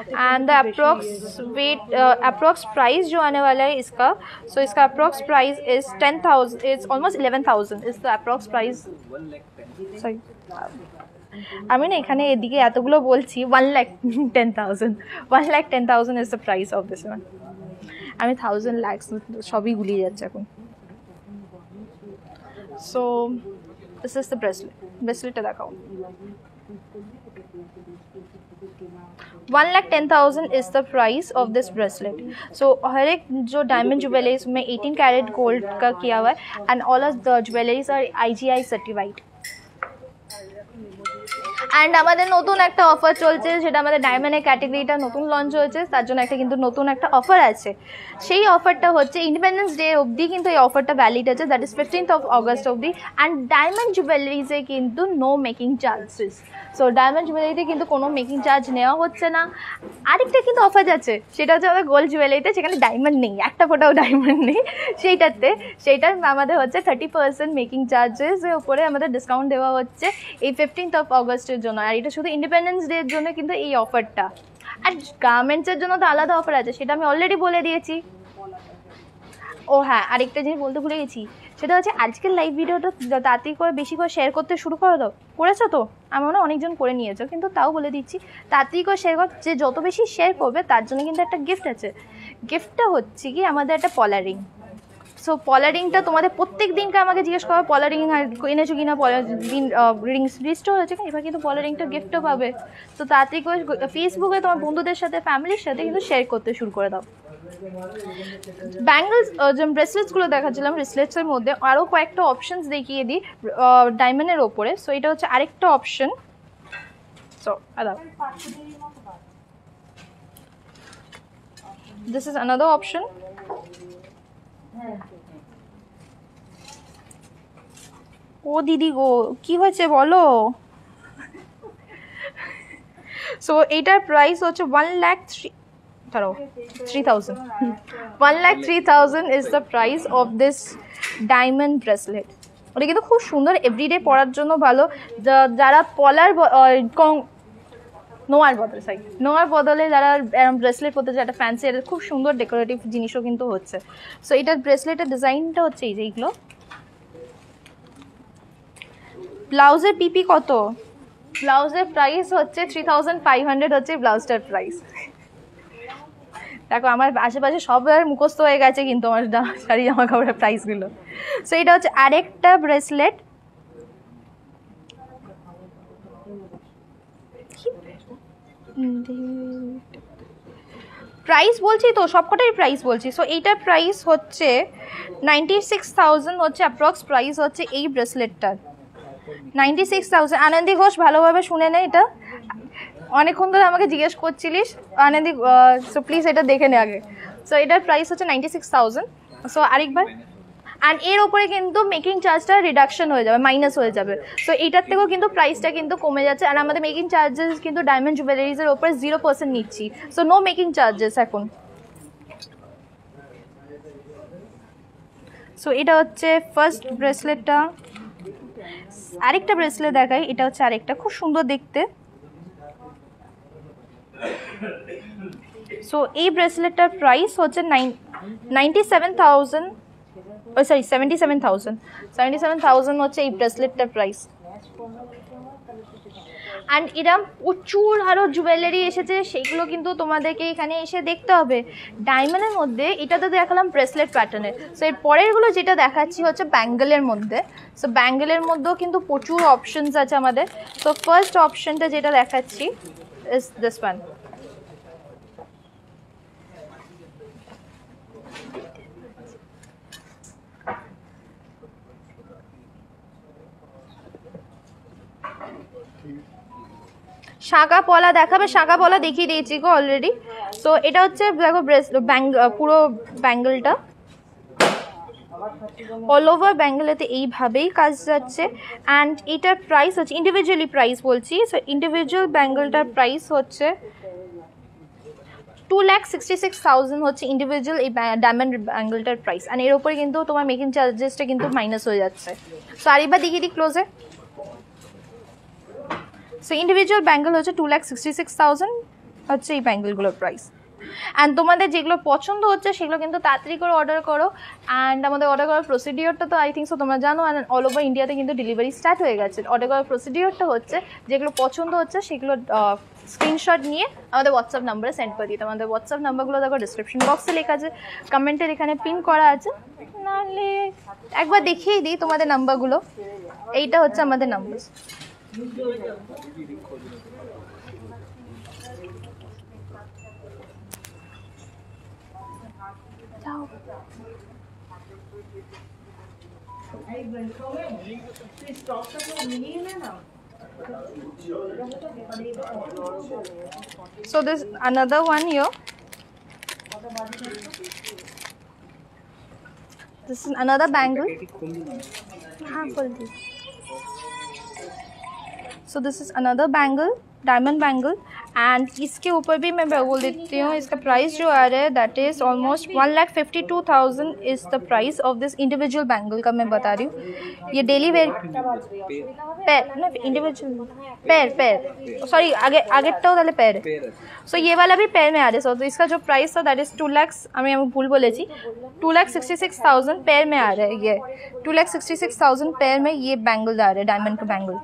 and the approx price जो आने वाला है इसका. सो इसका approx price is 10,000 is almost 11,000 is the approx price. Sorry আমি না এখানে এদিকে এতগুলো বলছি 1,10,000 1,10,000 is the price of this one. আমি 1,000 lakhs সবই গুলিয়ে যাচ্ছে এখন. সো দিস ইজ দ্য ব্রেসলেটটা দেখাও. 1,10,000 is the price of this bracelet. So हर एक जो डायमंड ज्वेलरीज में 18 कैरेट गोल्ड का किया हुआ है and all of the jewelleries are IGI certified. And আমাদের নতুন একটা অফার চলছে, যেটা আমাদের ডায়মন্ডের ক্যাটাগরিটা নতুন লঞ্চ হয়েছে, তার জন্য একটা কিন্তু নতুন একটা অফার আছে. সেই অফারটা হচ্ছে ইন্ডিপেন্ডেন্স ডে অবধি কিন্তু এই অফারটা ভ্যালিড আছে, দ্যাট ইজ 15th অগস্ট অবধি. অ্যান্ড ডায়মন্ড জুয়েলারিজে কিন্তু no making charges. So diamond জুয়েলারিতে কিন্তু কোনো মেকিং চার্জ নেওয়া হচ্ছে না. আরেকটা কিন্তু অফার যাচ্ছে, সেটা হচ্ছে আমাদের গোল্ড জুয়েলারিতে, সেখানে ডায়মন্ড নেই, একটা ফোটাও ডায়মন্ড নেই. সেইটার আমাদের হচ্ছে 30% মেকিং চার্জেসের উপরে আমাদের ডিসকাউন্ট দেওয়া হচ্ছে এই 15th অগস্টের জন্য. আর এটা শুধু ইন্ডিপেন্ডেন্স ডের জন্য কিন্তু এই অফারটা. আর গার্মেন্টসের জন্য তো আলাদা অফার আছে, সেটা আমি অলরেডি বলে দিয়েছি. ও হ্যাঁ, আরেকটা জিনিস বলতে ভুলে গেছি, সেটা হচ্ছে আজকের লাইভ ভিডিওটা তাড়াতাড়ি করে বেশি করে শেয়ার করতে শুরু করে দাও. করেছো তো? আমার মনে হয় অনেকজন করে নিয়েছো, কিন্তু তাও বলে দিচ্ছি তাড়াতাড়ি করে শেয়ার কর. যে যত বেশি শেয়ার করবে তার জন্য কিন্তু একটা গিফট আছে. গিফটটা হচ্ছে কি আমাদের একটা পলার রিং. সো পলার রিংটা তোমাদের প্রত্যেক দিনকে আমাকে জিজ্ঞেস করো পলার রিং এনেছো কিনা, পলার রিং রিস্টোর হয়েছে কিনা. এবার কিন্তু পলার রিংটা গিফটও পাবে. তো তাড়াতাড়ি করে ফেসবুকে তোমার বন্ধুদের সাথে ফ্যামিলির সাথে কিন্তু শেয়ার করতে শুরু করে দাও. ব্যাঙ্গলস যে ব্রেসলেটসগুলো দেখাচ্ছিলাম, ব্রেসলেটসের মধ্যে আরও কয়েকটা অপশানস দেখিয়ে দিই ডায়মন্ডের ওপরে. সো এটা হচ্ছে আরেকটা option. So this is another option. ও দিদি গো, কি হয়েছে বলো? সো এইটার প্রাইস হচ্ছে 1,03,000 1,03,000 is the price of this diamond bracelet. ওটা কিন্তু খুব সুন্দর, এভরিডে পরার জন্য ভালো। যারা পলার নোয়ার বদলে যারা ব্রেসলেট পরতে চায়, একটা ফ্যান্সি, এটা খুব সুন্দর ডেকোরেটিভ জিনিসও কিন্তু হচ্ছে। সো এটার ব্রেসলেটের ডিজাইনটা হচ্ছে এই যে এইগুলো। ব্লাউজের পিপি কত? ব্লাউজের প্রাইস হচ্ছে 3,500 হচ্ছে ব্লাউজটার প্রাইস। দেখো আমার আশেপাশে সবার মুখস্থ হয়ে গেছে কিন্তু আমার শাড়ি জামা কাপড়ের প্রাইসগুলো। সো এটা হচ্ছে আরেকটা ব্রেসলেট। প্রাইস বলছি তো, সবকটাই প্রাইস বলছি। সো এইটার প্রাইস হচ্ছে 96,000 হচ্ছে অ্যাপ্রক্স প্রাইস হচ্ছে এই ব্রেসলেটটার। 96,000। আনন্দী ঘোষ ভালোভাবে শুনে নে, এটা অনেকক্ষণ ধরে আমাকে জিজ্ঞেস করছিলিস আনন্দী, সো প্লিজ এটা দেখে নে আগে। সো এটার প্রাইস হচ্ছে 96,000। সো আরেকবার, অ্যান্ড এর ওপরে কিন্তু মেকিং চার্জটা রিডাকশন হয়ে যাবে, মাইনাস হয়ে যাবে। সো এইটার থেকেও কিন্তু প্রাইসটা কিন্তু কমে যাচ্ছে। আর আমাদের মেকিং চার্জেস কিন্তু ডায়মন্ড জুয়েলারিজের ওপরে 0% নিচ্ছি। সো নো মেকিং চার্জেস এখন। সো এটা হচ্ছে ফার্স্ট ব্রেসলেটটা। আরেকটা ব্রেসলেট দেখাই, এটা হচ্ছে আরেকটা খুব সুন্দর দেখতে। সো এই ব্রেসলেটটার প্রাইস হচ্ছে 77,000 হচ্ছে এই ব্রেসলেটটার প্রাইস। অ্যান্ড এরম প্রচুর আরও জুয়েলারি এসেছে, সেইগুলো কিন্তু তোমাদেরকে এখানে এসে দেখতে হবে। ডায়মন্ডের মধ্যে এটা তো দেখালাম ব্রেসলেট প্যাটার্নের। সো এর পরেরগুলো যেটা দেখাচ্ছি হচ্ছে ব্যাঙ্গেলের মধ্যে। সো ব্যাঙ্গেলের মধ্যেও কিন্তু প্রচুর অপশনস আছে আমাদের। সো ফার্স্ট অপশনটা যেটা দেখাচ্ছি ইজ দিস ওয়ান। শাঁকা পলা দেখাবে, শাঁকা পলা দেখিয়ে দিয়েছি গো অলরেডি। সো এটা হচ্ছে দেখো পুরো ব্যাঙ্গেলটা অল ওভার ব্যাঙ্গেলেতে এইভাবেই কাজ যাচ্ছে। অ্যান্ড এটার প্রাইস হচ্ছে, ইন্ডিভিজুয়ালি প্রাইস বলছি, সো ইন্ডিভিজুয়াল ব্যাঙ্গেলটার প্রাইস হচ্ছে 2,66,000 হচ্ছে ইন্ডিভিজুয়াল এই ডায়মন্ড ব্যাঙ্গেলটার প্রাইস। অ্যান্ড এর উপরে কিন্তু তোমার মেকিং চার্জেসটা কিন্তু মাইনাস হয়ে যাচ্ছে। সো আরেকবার দেখিয়ে দিই ক্লোজে। সো ইন্ডিভিজুয়াল ব্যাঙ্গেল হচ্ছে 2,66,000 হচ্ছে এই ব্যাঙ্গেলগুলোর প্রাইস। অ্যান্ড তোমাদের যেগুলো পছন্দ হচ্ছে সেগুলো কিন্তু তাড়াতাড়ি করে অর্ডার করো। অ্যান্ড আমাদের অর্ডার করার প্রসিডিওরটা তো আই থিঙ্ক সো তোমরা জানো। অ্যান্ড অল ওভার ইন্ডিয়াতে কিন্তু ডেলিভারি স্টার্ট হয়ে গেছে। অর্ডার করার প্রসিডিওরটা হচ্ছে যেগুলো পছন্দ হচ্ছে সেগুলো স্ক্রিনশট নিয়ে আমাদের হোয়াটসঅ্যাপ নাম্বারে সেন্ড করে দিতে। আমাদের হোয়াটসঅ্যাপ নাম্বারগুলো দেখো ডিসক্রিপশন বক্সে লেখা আছে, কমেন্টের এখানে পিন করা আছে। নাহলে একবার দেখিয়ে দিই তোমাদের নাম্বারগুলো। এইটা হচ্ছে আমাদের number. So there's another one here. This is another bangle. So this is another bangle, diamond bangle. And इसके ऊपर भी मैं बोल देती हूँ, इसका प्राइस जो आ रहा है that is almost 1,52,000 is the price of this individual bangle का मैं बता रही हूँ। ये डेली वेयर पैर ना, इंडिविजुअल पैर सॉरी आगेरटाও তাহলে पैर। सो ये वाला भी पैर में आ रहा है। सो तो इसका जो प्राइस था दैट इज़ 2 लाख, আমি ভুল বলেছি, 2,66,000 पैर में आ रहा है। ये 2,66,000 पैर में ये बैंगल आ रहा है, डायमंड का बैंगल।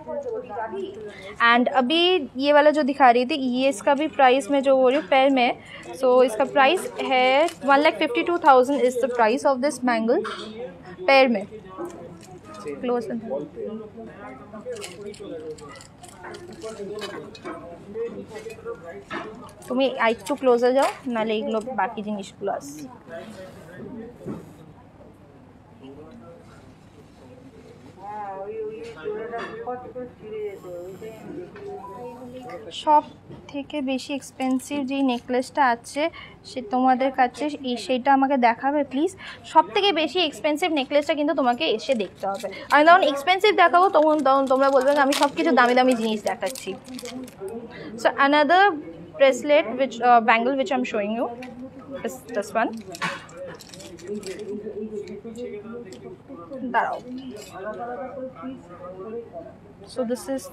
एंड अभी ये वाला जो दिखा रही थी ये इसका भी प्राइस में जो हो रही हूँ पैर में। सो इसका प्राइस है 1,52,000 is the price of this bangle पैर में। क्लोज তুমি আরেকটু ক্লোজে যাও, নাহলে এগুলো বাকি জিনিসগুলো আসছে। সব থেকে বেশি এক্সপেন্সিভ যে নেকলেসটা আছে সে তোমাদের কাছে সেইটা আমাকে দেখাবে প্লিজ। সব থেকে বেশি এক্সপেন্সিভ নেকলেসটা কিন্তু তোমাকে এসে দেখতে হবে। আমি তখন এক্সপেন্সিভ দেখাবো, তখন তোমরা বলবে আমি সব কিছু দামি দামি জিনিস দেখাচ্ছি। So another bracelet which bangle which I'm showing you is this one. দাঁড়াও। So this is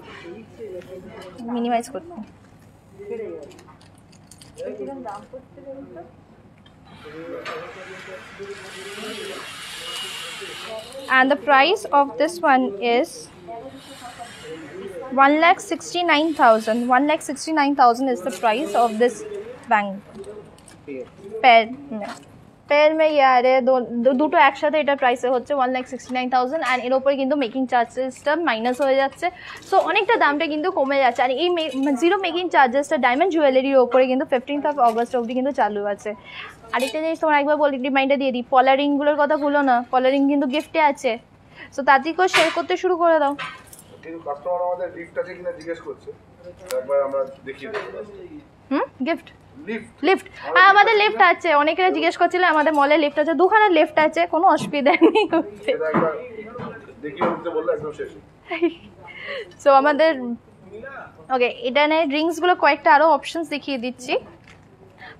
minimize করতে। And the price of this one is 1,69,000. 1,69,000 is the price of this bangle. Pair মে ইয়ারে দুটো একসাথে এটা প্রাইসে হচ্ছে 1,69,000 অ্যান্ড এর ওপরে কিন্তু মেকিং চার্জেসটা মাইনাস হয়ে যাচ্ছে। সো অনেকটা দামটা কিন্তু কমে যাচ্ছে। আর এই জিরো মেকিং চার্জেসটা ডায়মন্ড জুয়েলারির ওপরে কিন্তু 15th অগস্ট অবধি কিন্তু চালু আছে। আরেকটা জিনিস তোমার একবার বলি, রিমাইন্ডার দিয়ে দিই, পলার রিংগুলোর কথা ভুলো না, পলার রিং কিন্তু গিফটে আছে। সো তাড়াতাড়ি করে শেয়ার করতে শুরু করে দাও। কিন্তু কাস্টমার আমাদের গিফট আছে কিনা জিজ্ঞেস করছে, একবার আমরা দেখিয়ে দেব। গিফট লিফট, হ্যাঁ আমাদের লিফট আছে। অনেকেরা জিজ্ঞেস করছিল আমাদের মলে লিফট আছে, দুখানা লিফট আছে, কোনো অসুবিধা নেই। সো আমাদের ওকে, এটা নেই রিংসগুলো কয়েকটা আরও অপশনস দেখিয়ে দিচ্ছি।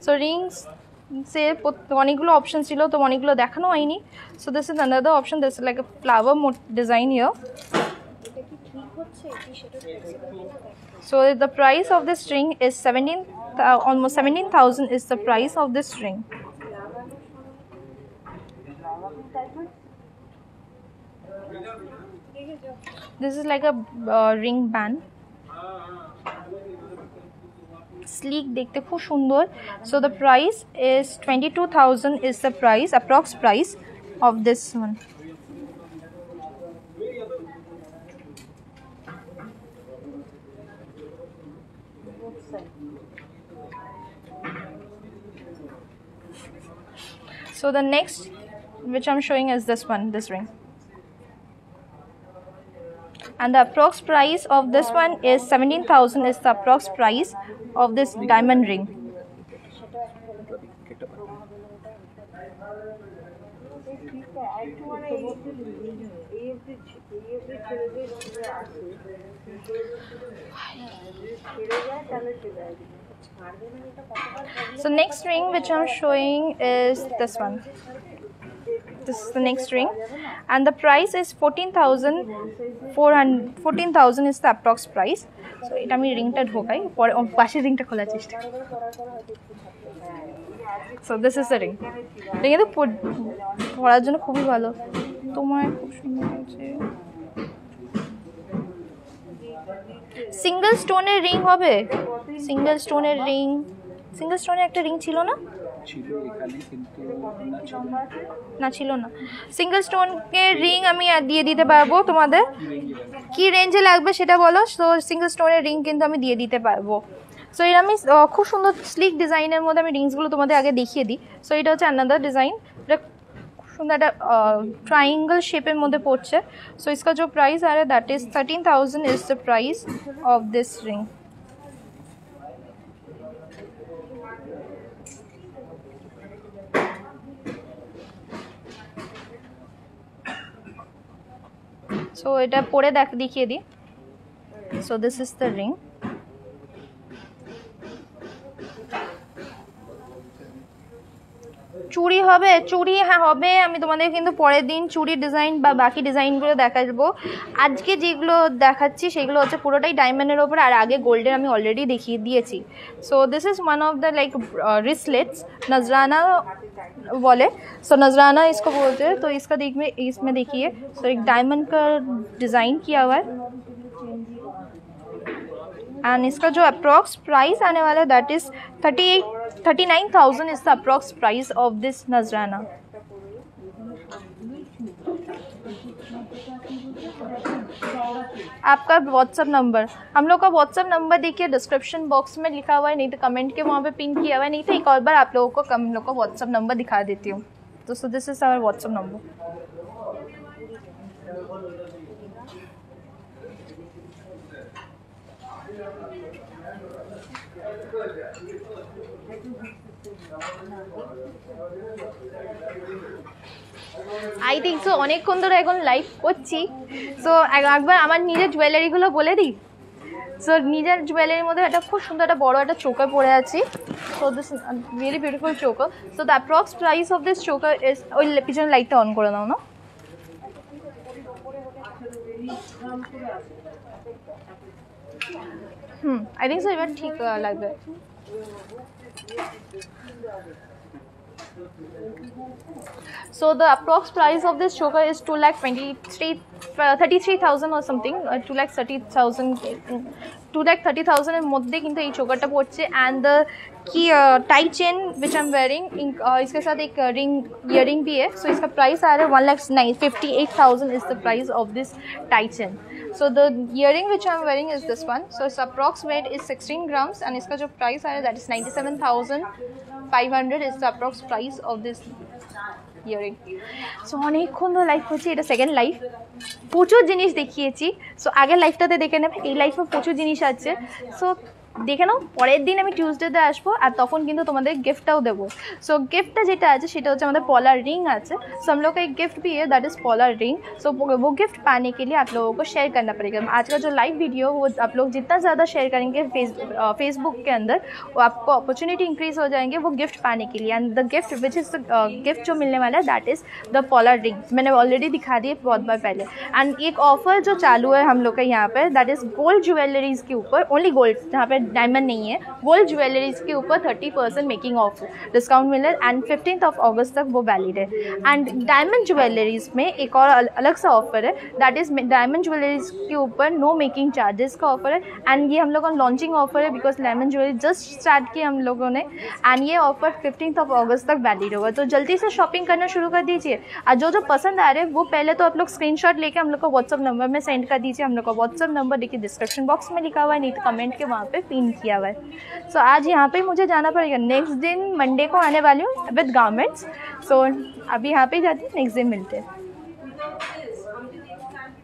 সো রিংস সে অনেকগুলো অপশন ছিল, তো অনেকগুলো দেখানো হয়নি। So this is another option, this is like a flower design here. So the price of this ring is almost 17,000 is the price of this ring. This is like a ring band. Sleek, dekhte khub sundor. So the price is 22,000 is the price, approx price of this one. So the next which I'm showing is this one, this ring, and the approx price of this one is 17,000 is the approx price of this diamond ring. So next ring which I'm showing is this one. This is the next ring and the price is 14,000 is the approx price. So এটা আমি রিংটা ঢোকাই, পরে পাশের রিংটা খোলার চেষ্টা। So this is the ring. এটা কিন্তু পরার জন্য খুবই ভালো, তোমার খুব সুন্দর আছে। সিঙ্গেল স্টোনের রিং হবে, সিঙ্গেল স্টোনের রিং, সিঙ্গেল স্টোনের একটা রিং ছিল না? না ছিল না। সিঙ্গেল স্টোনের রিং আমি দিয়ে দিতে পারবো তোমাদের, কি রেঞ্জে লাগবে সেটা বলো। সো সিঙ্গেল স্টোনের রিং কিন্তু আমি দিয়ে দিতে পারবো। সো এটা আমি খুব সুন্দর স্লিক ডিজাইনের মধ্যে আমি রিংসগুলো তোমাদের আগে দেখিয়ে দিই। সো এটা হচ্ছে আনাদার ডিজাইন, এটা খুব সুন্দর একটা ট্রাইঙ্গল শেপের মধ্যে পড়ছে। সো इसका जो प्राइस आ रहा है that is 13,000 is the price of this ring. So এটা পরে দেখিয়ে দিই। So this is the ring. চুড়ি হবে, চুড়ি হ্যাঁ হবে, আমি তোমাদের কিন্তু পরের দিন চুড়ির ডিজাইন বা বাকি ডিজাইনগুলো দেখাবো। আজকে যেগুলো দেখাচ্ছি সেগুলো হচ্ছে পুরোটাই ডায়মন্ডের ওপর, আর আগে গোল্ডের আমি অলরেডি দেখিয়ে দিয়েছি। So this is one of the like wristlets, नजराना बोले। सो नजराना इसको बोलते हैं। तो इसका इसमें देखिए, सो एक डायमंड का डिज़ाइन किया हुआ है एंड इसका जो अप्रॉक्स प्राइस आने वाला है that is 39,000 is the approx price of this नजराना। आपका व्हाट्सअप नंबर, हम लोग का व्हाट्सअप नंबर देखिए डिस्क्रिप्शन बॉक्स में लिखा हुआ है, नहीं तो कमेंट के वहाँ पे पिन किया हुआ है, नहीं तो एक और बार आप लोगों को हम लोग का व्हाट्सअप नंबर दिखा देती हूँ। तो so this is our WhatsApp number. I think so অনেকক্ষণ ধরে এখন লাইভ করছি। সো একবার আমার নিজের জুয়েলারিগুলো বলে দিই। সো নিজের জুয়েলারির মধ্যে একটা খুব সুন্দর একটা বড় একটা চোকার পরে আছি। So this very beautiful choker. So the approx price of this choker is, ওই পিছনে লাইটটা অন করে দাও না। আই থিঙ্ক সো এবার ঠিক লাগবে। So the approx price of this choker is 2,33,000 or something, 2,30,000, 2,30,000 এর মধ্যে কিন্তু এই চোকারটা পড়ছে। and the की tie chain which I am wearing, इसके साथ एक रिंग ईयरिंग भी है। सो इसका प्राइस आ रहा है 1,58,000 is the price of this tie chain. So the earring which I am wearing is this one. So it's approx weight is 16 grams and इसका जो प्राइस आ रहा है that is 97,500 is the approx price of this earring. So অনেকক্ষণ ধরে live করছি, এটা second live. প্রচুর জিনিস দেখিয়েছি। সো আগের লাইভটাতে দেখে নেবে, এই লাইভে প্রচুর জিনিস আছে। সো দেখে নাও, পরের দিন আমি টিউসডেতে আসবো আর তখন কিন্তু তোমাদের गिफ्टটাও দেবো। सो गिफ्ट যেটা আছে সেটা হচ্ছে আমাদের पॉलर रिंग আছে। सो हम लोग का एक गिफ्ट भी है दैट इज़ पॉलर रिंग। सो वो गिफ्ट पाने के लिए आप लोगों को शेयर करना पड़ेगा। आज का जो लाइव वीडियो वो आप लोग जितना ज़्यादा शेयर करेंगे फेसबुक के अंदर, वो आपको अपॉर्चुनिटी इंक्रीज हो जाएंगे वो गिफ्ट पाने के लिए। And the gift which is the gift जो मिलने वाला है दैट इज़ द पॉलर रिंग। मैंने ऑलरेडी दिखा दी बहुत बार पहले। एंड एक ऑफर जो चालू है हम लोग का यहाँ पर दैट इज़ गोल्ड ज्वेलरीज़ के ऊपर, ओनली गोल्ड, जहाँ पर डायमंड नहीं है, गोल्ड ज्वेलरीज के ऊपर 30% मेकिंग ऑफ डिस्काउंट मिले एंड 15 अगस्त तक वो वैलिड है। एंड डायमंड ज्वेलरीज में एक और अलग सा ऑफर है दैट इज़ डायमंड ज्वेलरीज के ऊपर नो मेकिंग चार्जेस का ऑफर है। एंड ये हम लोग का लॉन्चिंग ऑफर है because diamond jewellery just start किया हम लोगों ने। एंड ये ऑफर 15 अगस्त तक वैलिड होगा। तो जल्दी से शॉपिंग करना शुरू कर दीजिए। और जो जो पसंद आ रहे हैं वो पहले तो आप लोग स्क्रीनशॉट लेके हम लोग को व्हाट्सअप नंबर में सेंड कर दीजिए। हम लोग का व्हाट्सअप नंबर देखिए डिस्क्रिप्शन बॉक्स में लिखा हुआ है, नहीं तो कमेंट के वहाँ पे पिन किया हुआ है। सो आज यहाँ पे मुझे जाना पड़ेगा। नेक्स्ट दिन मंडे को आने वाली हूँ विद गारमेंट्स। सो अभी यहाँ पे जाती हूँ, नेक्स्ट दिन मिलते हैं।